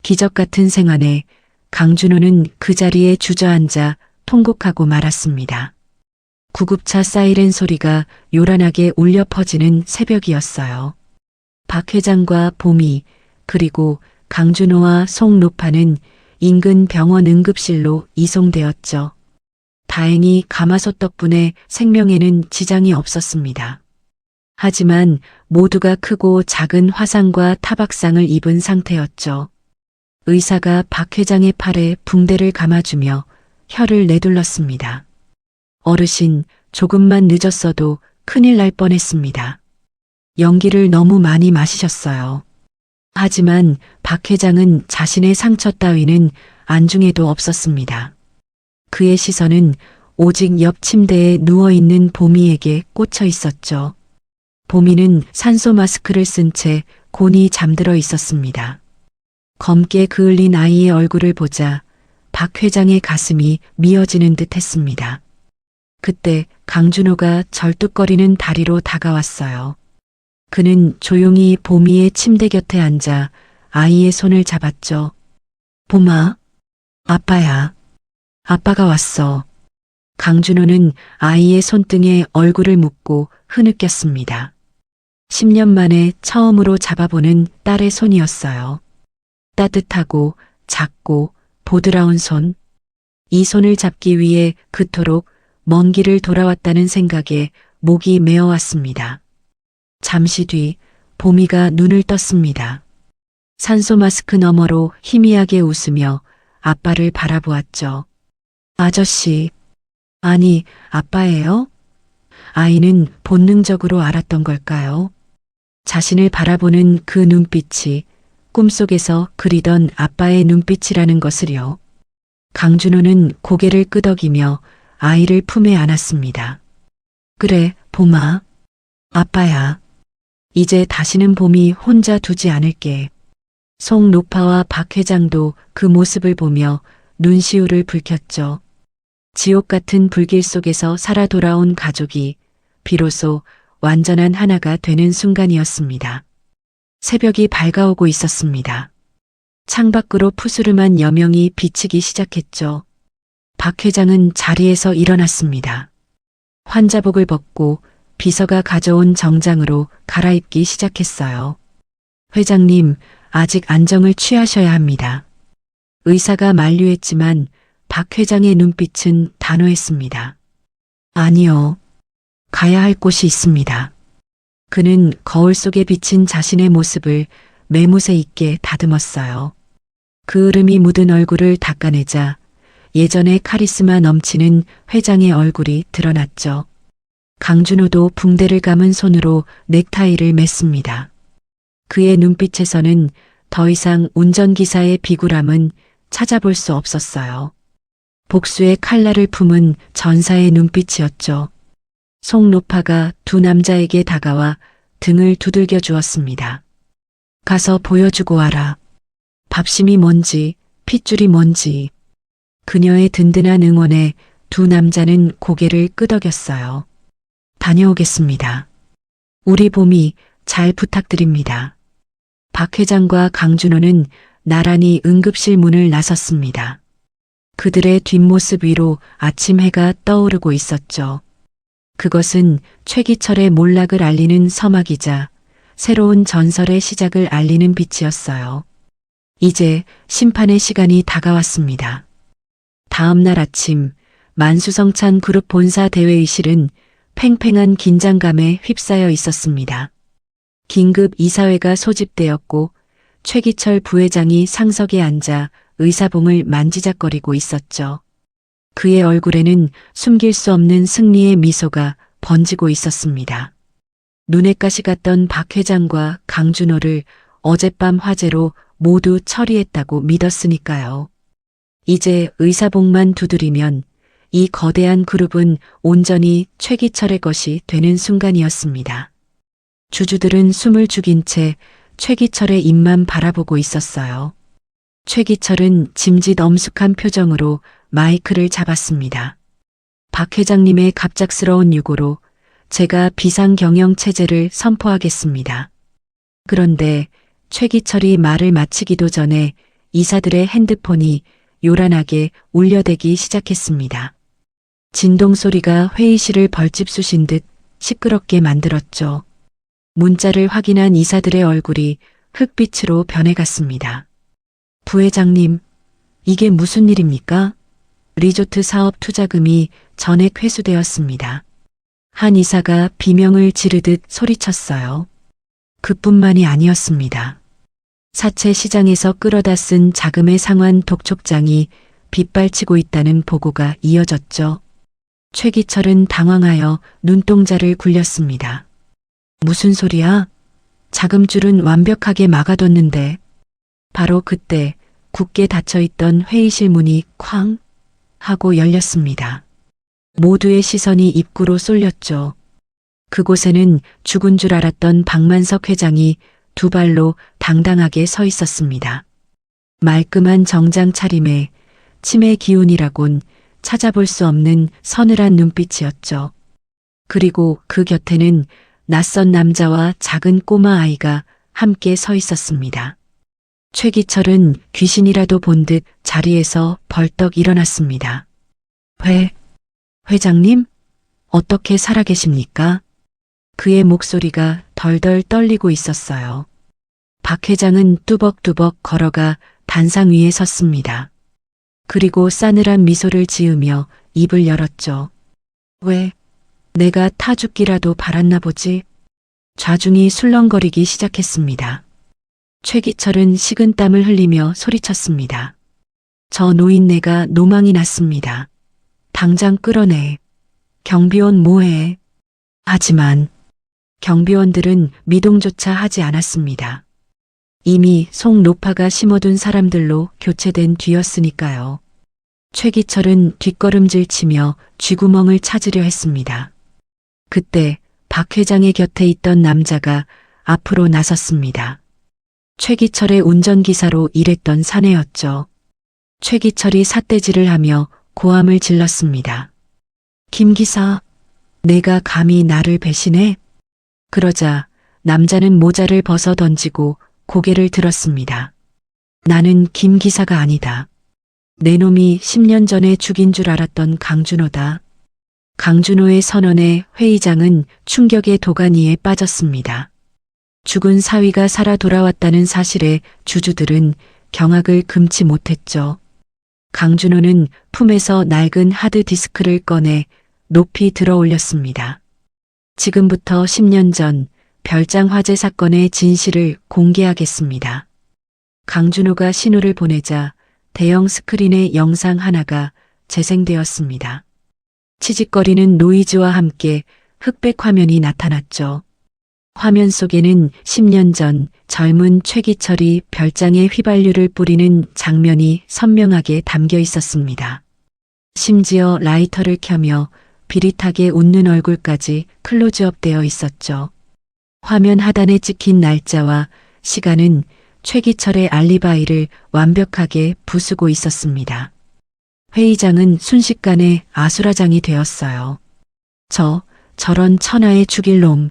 기적 같은 생안에 강준호는 그 자리에 주저앉아 통곡하고 말았습니다. 구급차 사이렌 소리가 요란하게 울려 퍼지는 새벽이었어요. 박 회장과 봄이 그리고 강준호와 송노파는 인근 병원 응급실로 이송되었죠. 다행히 가마솥 덕분에 생명에는 지장이 없었습니다. 하지만 모두가 크고 작은 화상과 타박상을 입은 상태였죠. 의사가 박 회장의 팔에 붕대를 감아주며 혀를 내둘렀습니다. 어르신, 조금만 늦었어도 큰일 날 뻔했습니다. 연기를 너무 많이 마시셨어요. 하지만 박 회장은 자신의 상처 따위는 안중에도 없었습니다. 그의 시선은 오직 옆 침대에 누워있는 보미에게 꽂혀 있었죠. 보미는 산소 마스크를 쓴 채 곤히 잠들어 있었습니다. 검게 그을린 아이의 얼굴을 보자 박 회장의 가슴이 미어지는 듯 했습니다. 그때 강준호가 절뚝거리는 다리로 다가왔어요. 그는 조용히 보미의 침대 곁에 앉아 아이의 손을 잡았죠. 봄아, 아빠야. 아빠가 왔어. 강준호는 아이의 손등에 얼굴을 묻고 흐느꼈습니다. 10년 만에 처음으로 잡아보는 딸의 손이었어요. 따뜻하고 작고 보드라운 손. 이 손을 잡기 위해 그토록 먼 길을 돌아왔다는 생각에 목이 메어왔습니다. 잠시 뒤 보미가 눈을 떴습니다. 산소 마스크 너머로 희미하게 웃으며 아빠를 바라보았죠. 아저씨, 아니 아빠예요? 아이는 본능적으로 알았던 걸까요? 자신을 바라보는 그 눈빛이 꿈속에서 그리던 아빠의 눈빛이라는 것을요. 강준호는 고개를 끄덕이며 아이를 품에 안았습니다. 그래, 봄아. 아빠야. 이제 다시는 봄이 혼자 두지 않을게. 송노파와 박 회장도 그 모습을 보며 눈시울을 붉혔죠. 지옥 같은 불길 속에서 살아 돌아온 가족이 비로소 완전한 하나가 되는 순간이었습니다. 새벽이 밝아오고 있었습니다. 창밖으로 푸스름한 여명이 비치기 시작했죠. 박 회장은 자리에서 일어났습니다. 환자복을 벗고 비서가 가져온 정장으로 갈아입기 시작했어요. 회장님, 아직 안정을 취하셔야 합니다. 의사가 만류했지만 박 회장의 눈빛은 단호했습니다. 아니요. 가야 할 곳이 있습니다. 그는 거울 속에 비친 자신의 모습을 매무새 있게 다듬었어요. 그을음이 묻은 얼굴을 닦아내자 예전의 카리스마 넘치는 회장의 얼굴이 드러났죠. 강준호도 붕대를 감은 손으로 넥타이를 맸습니다. 그의 눈빛에서는 더 이상 운전기사의 비굴함은 찾아볼 수 없었어요. 복수의 칼날을 품은 전사의 눈빛이었죠. 송노파가 두 남자에게 다가와 등을 두들겨 주었습니다. 가서 보여주고 와라. 밥심이 뭔지, 핏줄이 뭔지. 그녀의 든든한 응원에 두 남자는 고개를 끄덕였어요. 다녀오겠습니다. 우리 봄이 잘 부탁드립니다. 박 회장과 강준호는 나란히 응급실 문을 나섰습니다. 그들의 뒷모습 위로 아침 해가 떠오르고 있었죠. 그것은 최기철의 몰락을 알리는 서막이자 새로운 전설의 시작을 알리는 빛이었어요. 이제 심판의 시간이 다가왔습니다. 다음 날 아침 만수성찬 그룹 본사 대회의실은 팽팽한 긴장감에 휩싸여 있었습니다. 긴급 이사회가 소집되었고 최기철 부회장이 상석에 앉아 의사봉을 만지작거리고 있었죠. 그의 얼굴에는 숨길 수 없는 승리의 미소가 번지고 있었습니다. 눈에 가시 갔던 박 회장과 강준호를 어젯밤 화재로 모두 처리했다고 믿었으니까요. 이제 의사봉만 두드리면 이 거대한 그룹은 온전히 최기철의 것이 되는 순간이었습니다. 주주들은 숨을 죽인 채 최기철의 입만 바라보고 있었어요. 최기철은 짐짓 엄숙한 표정으로 마이크를 잡았습니다. 박 회장님의 갑작스러운 요구로 제가 비상경영 체제를 선포하겠습니다. 그런데 최기철이 말을 마치기도 전에 이사들의 핸드폰이 요란하게 울려대기 시작했습니다. 진동 소리가 회의실을 벌집 쑤신 듯 시끄럽게 만들었죠. 문자를 확인한 이사들의 얼굴이 흑빛으로 변해갔습니다. 부회장님, 이게 무슨 일입니까? 리조트 사업 투자금이 전액 회수되었습니다. 한 이사가 비명을 지르듯 소리쳤어요. 그뿐만이 아니었습니다. 사채 시장에서 끌어다 쓴 자금의 상환 독촉장이 빗발치고 있다는 보고가 이어졌죠. 최기철은 당황하여 눈동자를 굴렸습니다. 무슨 소리야? 자금줄은 완벽하게 막아뒀는데. 바로 그때 굳게 닫혀있던 회의실 문이 쾅 하고 열렸습니다. 모두의 시선이 입구로 쏠렸죠. 그곳에는 죽은 줄 알았던 박만석 회장이 두 발로 당당하게 서 있었습니다. 말끔한 정장 차림에 치매 기운이라곤 찾아볼 수 없는 서늘한 눈빛이었죠. 그리고 그 곁에는 낯선 남자와 작은 꼬마 아이가 함께 서 있었습니다. 최기철은 귀신이라도 본 듯 자리에서 벌떡 일어났습니다. 회장님? 어떻게 살아계십니까? 그의 목소리가 덜덜 떨리고 있었어요. 박 회장은 뚜벅뚜벅 걸어가 단상 위에 섰습니다. 그리고 싸늘한 미소를 지으며 입을 열었죠. 왜? 내가 타 죽기라도 바랐나 보지? 좌중이 술렁거리기 시작했습니다. 최기철은 식은땀을 흘리며 소리쳤습니다. 저 노인네가 노망이 났습니다. 당장 끌어내. 경비원 뭐해? 하지만 경비원들은 미동조차 하지 않았습니다. 이미 속 노파가 심어둔 사람들로 교체된 뒤였으니까요. 최기철은 뒷걸음질 치며 쥐구멍을 찾으려 했습니다. 그때 박 회장의 곁에 있던 남자가 앞으로 나섰습니다. 최기철의 운전기사로 일했던 사내였죠. 최기철이 삿대질을 하며 고함을 질렀습니다. 김 기사, 내가 감히 나를 배신해? 그러자 남자는 모자를 벗어 던지고 고개를 들었습니다. 나는 김 기사가 아니다. 내 놈이 10년 전에 죽인 줄 알았던 강준호다. 강준호의 선언에 회의장은 충격의 도가니에 빠졌습니다. 죽은 사위가 살아 돌아왔다는 사실에 주주들은 경악을 금치 못했죠. 강준호는 품에서 낡은 하드디스크를 꺼내 높이 들어 올렸습니다. 지금부터 10년 전 별장 화재 사건의 진실을 공개하겠습니다. 강준호가 신호를 보내자 대형 스크린의 영상 하나가 재생되었습니다. 치직거리는 노이즈와 함께 흑백 화면이 나타났죠. 화면 속에는 10년 전 젊은 최기철이 별장에 휘발유를 뿌리는 장면이 선명하게 담겨 있었습니다. 심지어 라이터를 켜며 비릿하게 웃는 얼굴까지 클로즈업 되어 있었죠. 화면 하단에 찍힌 날짜와 시간은 최기철의 알리바이를 완벽하게 부수고 있었습니다. 회의장은 순식간에 아수라장이 되었어요. 저런 천하의 죽일 놈.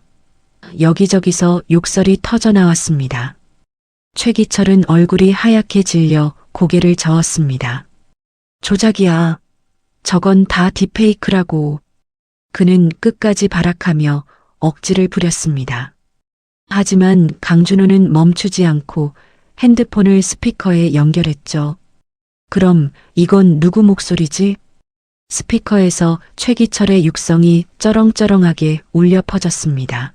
여기저기서 욕설이 터져 나왔습니다. 최기철은 얼굴이 하얗게 질려 고개를 저었습니다. 조작이야. 저건 다 딥페이크라고. 그는 끝까지 발악하며 억지를 부렸습니다. 하지만 강준호는 멈추지 않고 핸드폰을 스피커에 연결했죠. 그럼 이건 누구 목소리지? 스피커에서 최기철의 육성이 쩌렁쩌렁하게 울려 퍼졌습니다.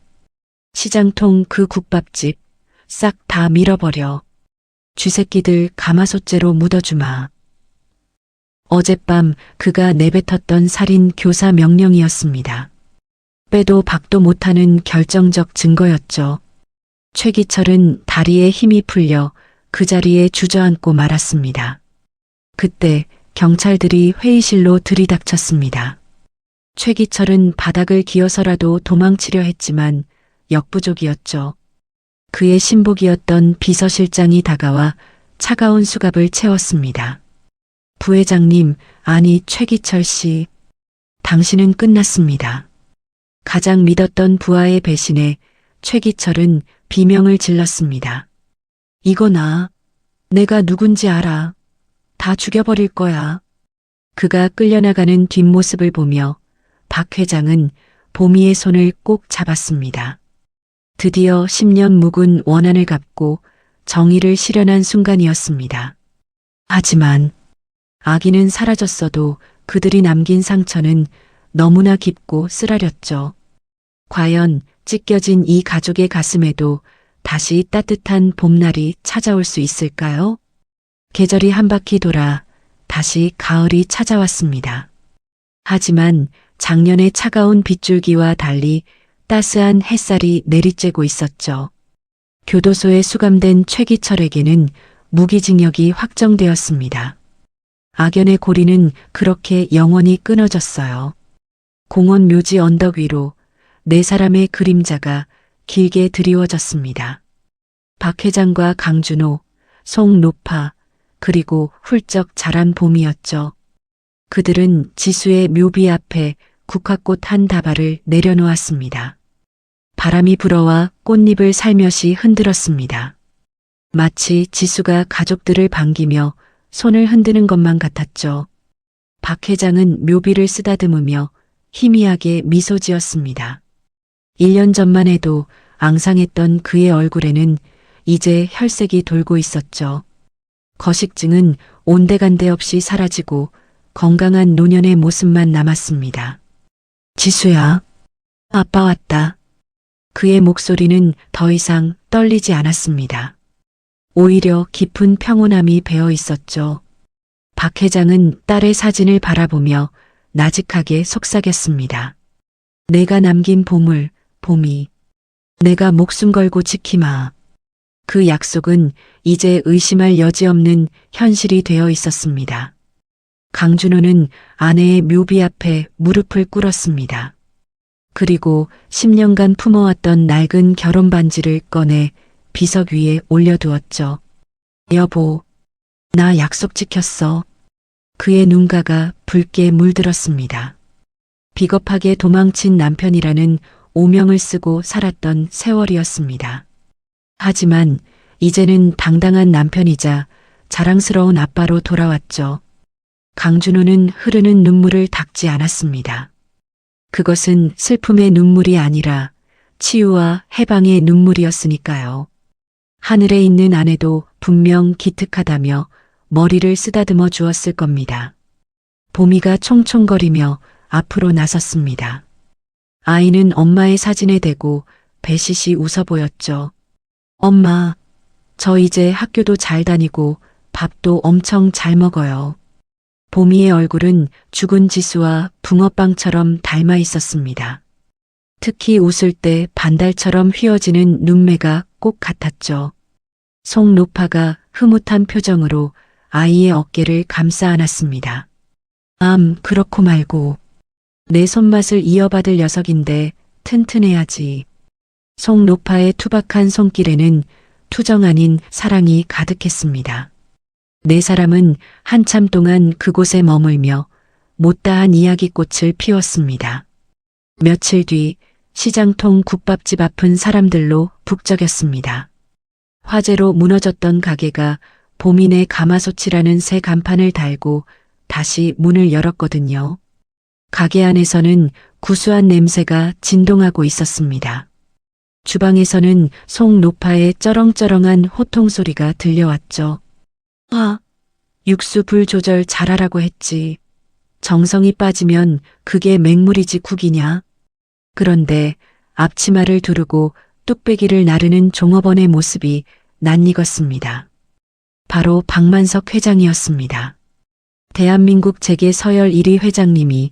시장통 그 국밥집 싹 다 밀어버려. 쥐새끼들 가마솥째로 묻어주마. 어젯밤 그가 내뱉었던 살인 교사 명령이었습니다. 빼도 박도 못하는 결정적 증거였죠. 최기철은 다리에 힘이 풀려 그 자리에 주저앉고 말았습니다. 그때 경찰들이 회의실로 들이닥쳤습니다. 최기철은 바닥을 기어서라도 도망치려 했지만 역부족이었죠. 그의 신복이었던 비서실장이 다가와 차가운 수갑을 채웠습니다. 부회장님, 아니 최기철 씨, 당신은 끝났습니다. 가장 믿었던 부하의 배신에 최기철은 비명을 질렀습니다. 이거 내가 누군지 알아. 다 죽여버릴 거야. 그가 끌려나가는 뒷모습을 보며 박 회장은 보미의 손을 꼭 잡았습니다. 드디어 10년 묵은 원한을 갚고 정의를 실현한 순간이었습니다. 하지만 아기는 사라졌어도 그들이 남긴 상처는 너무나 깊고 쓰라렸죠. 과연 찢겨진 이 가족의 가슴에도 다시 따뜻한 봄날이 찾아올 수 있을까요? 계절이 한 바퀴 돌아 다시 가을이 찾아왔습니다. 하지만 작년의 차가운 빗줄기와 달리 따스한 햇살이 내리쬐고 있었죠. 교도소에 수감된 최기철에게는 무기징역이 확정되었습니다. 악연의 고리는 그렇게 영원히 끊어졌어요. 공원 묘지 언덕 위로 네 사람의 그림자가 길게 드리워졌습니다. 박 회장과 강준호, 송노파, 그리고 훌쩍 자란 봄이었죠. 그들은 지수의 묘비 앞에 국화꽃 한 다발을 내려놓았습니다. 바람이 불어와 꽃잎을 살며시 흔들었습니다. 마치 지수가 가족들을 반기며 손을 흔드는 것만 같았죠. 박 회장은 묘비를 쓰다듬으며 희미하게 미소 지었습니다. 1년 전만 해도 앙상했던 그의 얼굴에는 이제 혈색이 돌고 있었죠. 거식증은 온데간데 없이 사라지고 건강한 노년의 모습만 남았습니다. 지수야, 아빠 왔다. 그의 목소리는 더 이상 떨리지 않았습니다. 오히려 깊은 평온함이 배어 있었죠. 박 회장은 딸의 사진을 바라보며 나직하게 속삭였습니다. 내가 남긴 보물, 봄이. 내가 목숨 걸고 지키마. 그 약속은 이제 의심할 여지 없는 현실이 되어 있었습니다. 강준호는 아내의 묘비 앞에 무릎을 꿇었습니다. 그리고 10년간 품어왔던 낡은 결혼 반지를 꺼내 비석 위에 올려두었죠. 여보, 나 약속 지켰어. 그의 눈가가 붉게 물들었습니다. 비겁하게 도망친 남편이라는 오명을 쓰고 살았던 세월이었습니다. 하지만 이제는 당당한 남편이자 자랑스러운 아빠로 돌아왔죠. 강준호는 흐르는 눈물을 닦지 않았습니다. 그것은 슬픔의 눈물이 아니라 치유와 해방의 눈물이었으니까요. 하늘에 있는 아내도 분명 기특하다며 머리를 쓰다듬어 주었을 겁니다. 보미가 총총거리며 앞으로 나섰습니다. 아이는 엄마의 사진에 대고 배시시 웃어 보였죠. 엄마, 저 이제 학교도 잘 다니고 밥도 엄청 잘 먹어요. 보미의 얼굴은 죽은 지수와 붕어빵처럼 닮아 있었습니다. 특히 웃을 때 반달처럼 휘어지는 눈매가 꼭 같았죠. 송노파가 흐뭇한 표정으로 아이의 어깨를 감싸 안았습니다. 그렇고 말고. 내 손맛을 이어받을 녀석인데 튼튼해야지. 송노파의 투박한 손길에는 투정 아닌 사랑이 가득했습니다. 네 사람은 한참 동안 그곳에 머물며 못다한 이야기꽃을 피웠습니다. 며칠 뒤 시장통 국밥집 앞은 사람들로 북적였습니다. 화재로 무너졌던 가게가 보민의 가마솥이라는 새 간판을 달고 다시 문을 열었거든요. 가게 안에서는 구수한 냄새가 진동하고 있었습니다. 주방에서는 속 노파의 쩌렁쩌렁한 호통 소리가 들려왔죠. 육수 불 조절 잘하라고 했지. 정성이 빠지면 그게 맹물이지 국이냐. 그런데 앞치마를 두르고 뚝배기를 나르는 종업원의 모습이 낯익었습니다. 바로 박만석 회장이었습니다. 대한민국 재계 서열 1위 회장님이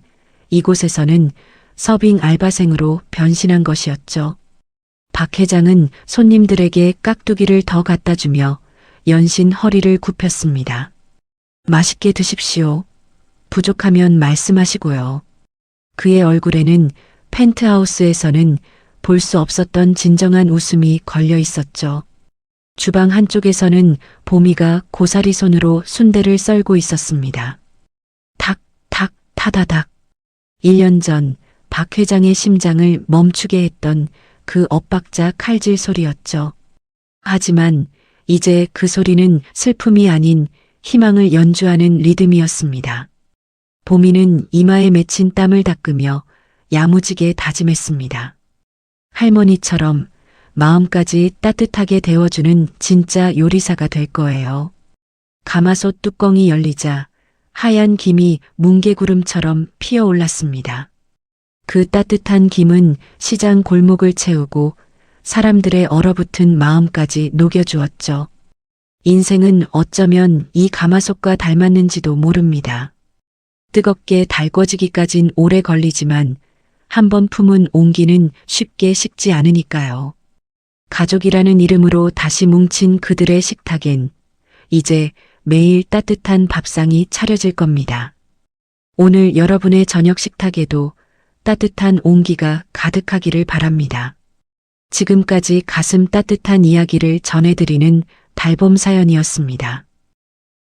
이곳에서는 서빙 알바생으로 변신한 것이었죠. 박 회장은 손님들에게 깍두기를 더 갖다 주며 연신 허리를 굽혔습니다. 맛있게 드십시오. 부족하면 말씀하시고요. 그의 얼굴에는 펜트하우스에서는 볼 수 없었던 진정한 웃음이 걸려 있었죠. 주방 한쪽에서는 보미가 고사리 손으로 순대를 썰고 있었습니다. 탁, 탁, 타다닥. 1년 전 박 회장의 심장을 멈추게 했던 그 엇박자 칼질 소리였죠. 하지만 이제 그 소리는 슬픔이 아닌 희망을 연주하는 리듬이었습니다. 보미는 이마에 맺힌 땀을 닦으며 야무지게 다짐했습니다. 할머니처럼 마음까지 따뜻하게 데워주는 진짜 요리사가 될 거예요. 가마솥 뚜껑이 열리자 하얀 김이 뭉게구름처럼 피어올랐습니다. 그 따뜻한 김은 시장 골목을 채우고 사람들의 얼어붙은 마음까지 녹여주었죠. 인생은 어쩌면 이 가마솥과 닮았는지도 모릅니다. 뜨겁게 달궈지기까진 오래 걸리지만 한번 품은 온기는 쉽게 식지 않으니까요. 가족이라는 이름으로 다시 뭉친 그들의 식탁엔 이제 매일 따뜻한 밥상이 차려질 겁니다. 오늘 여러분의 저녁 식탁에도 따뜻한 온기가 가득하기를 바랍니다. 지금까지 가슴 따뜻한 이야기를 전해드리는 달봄 사연이었습니다.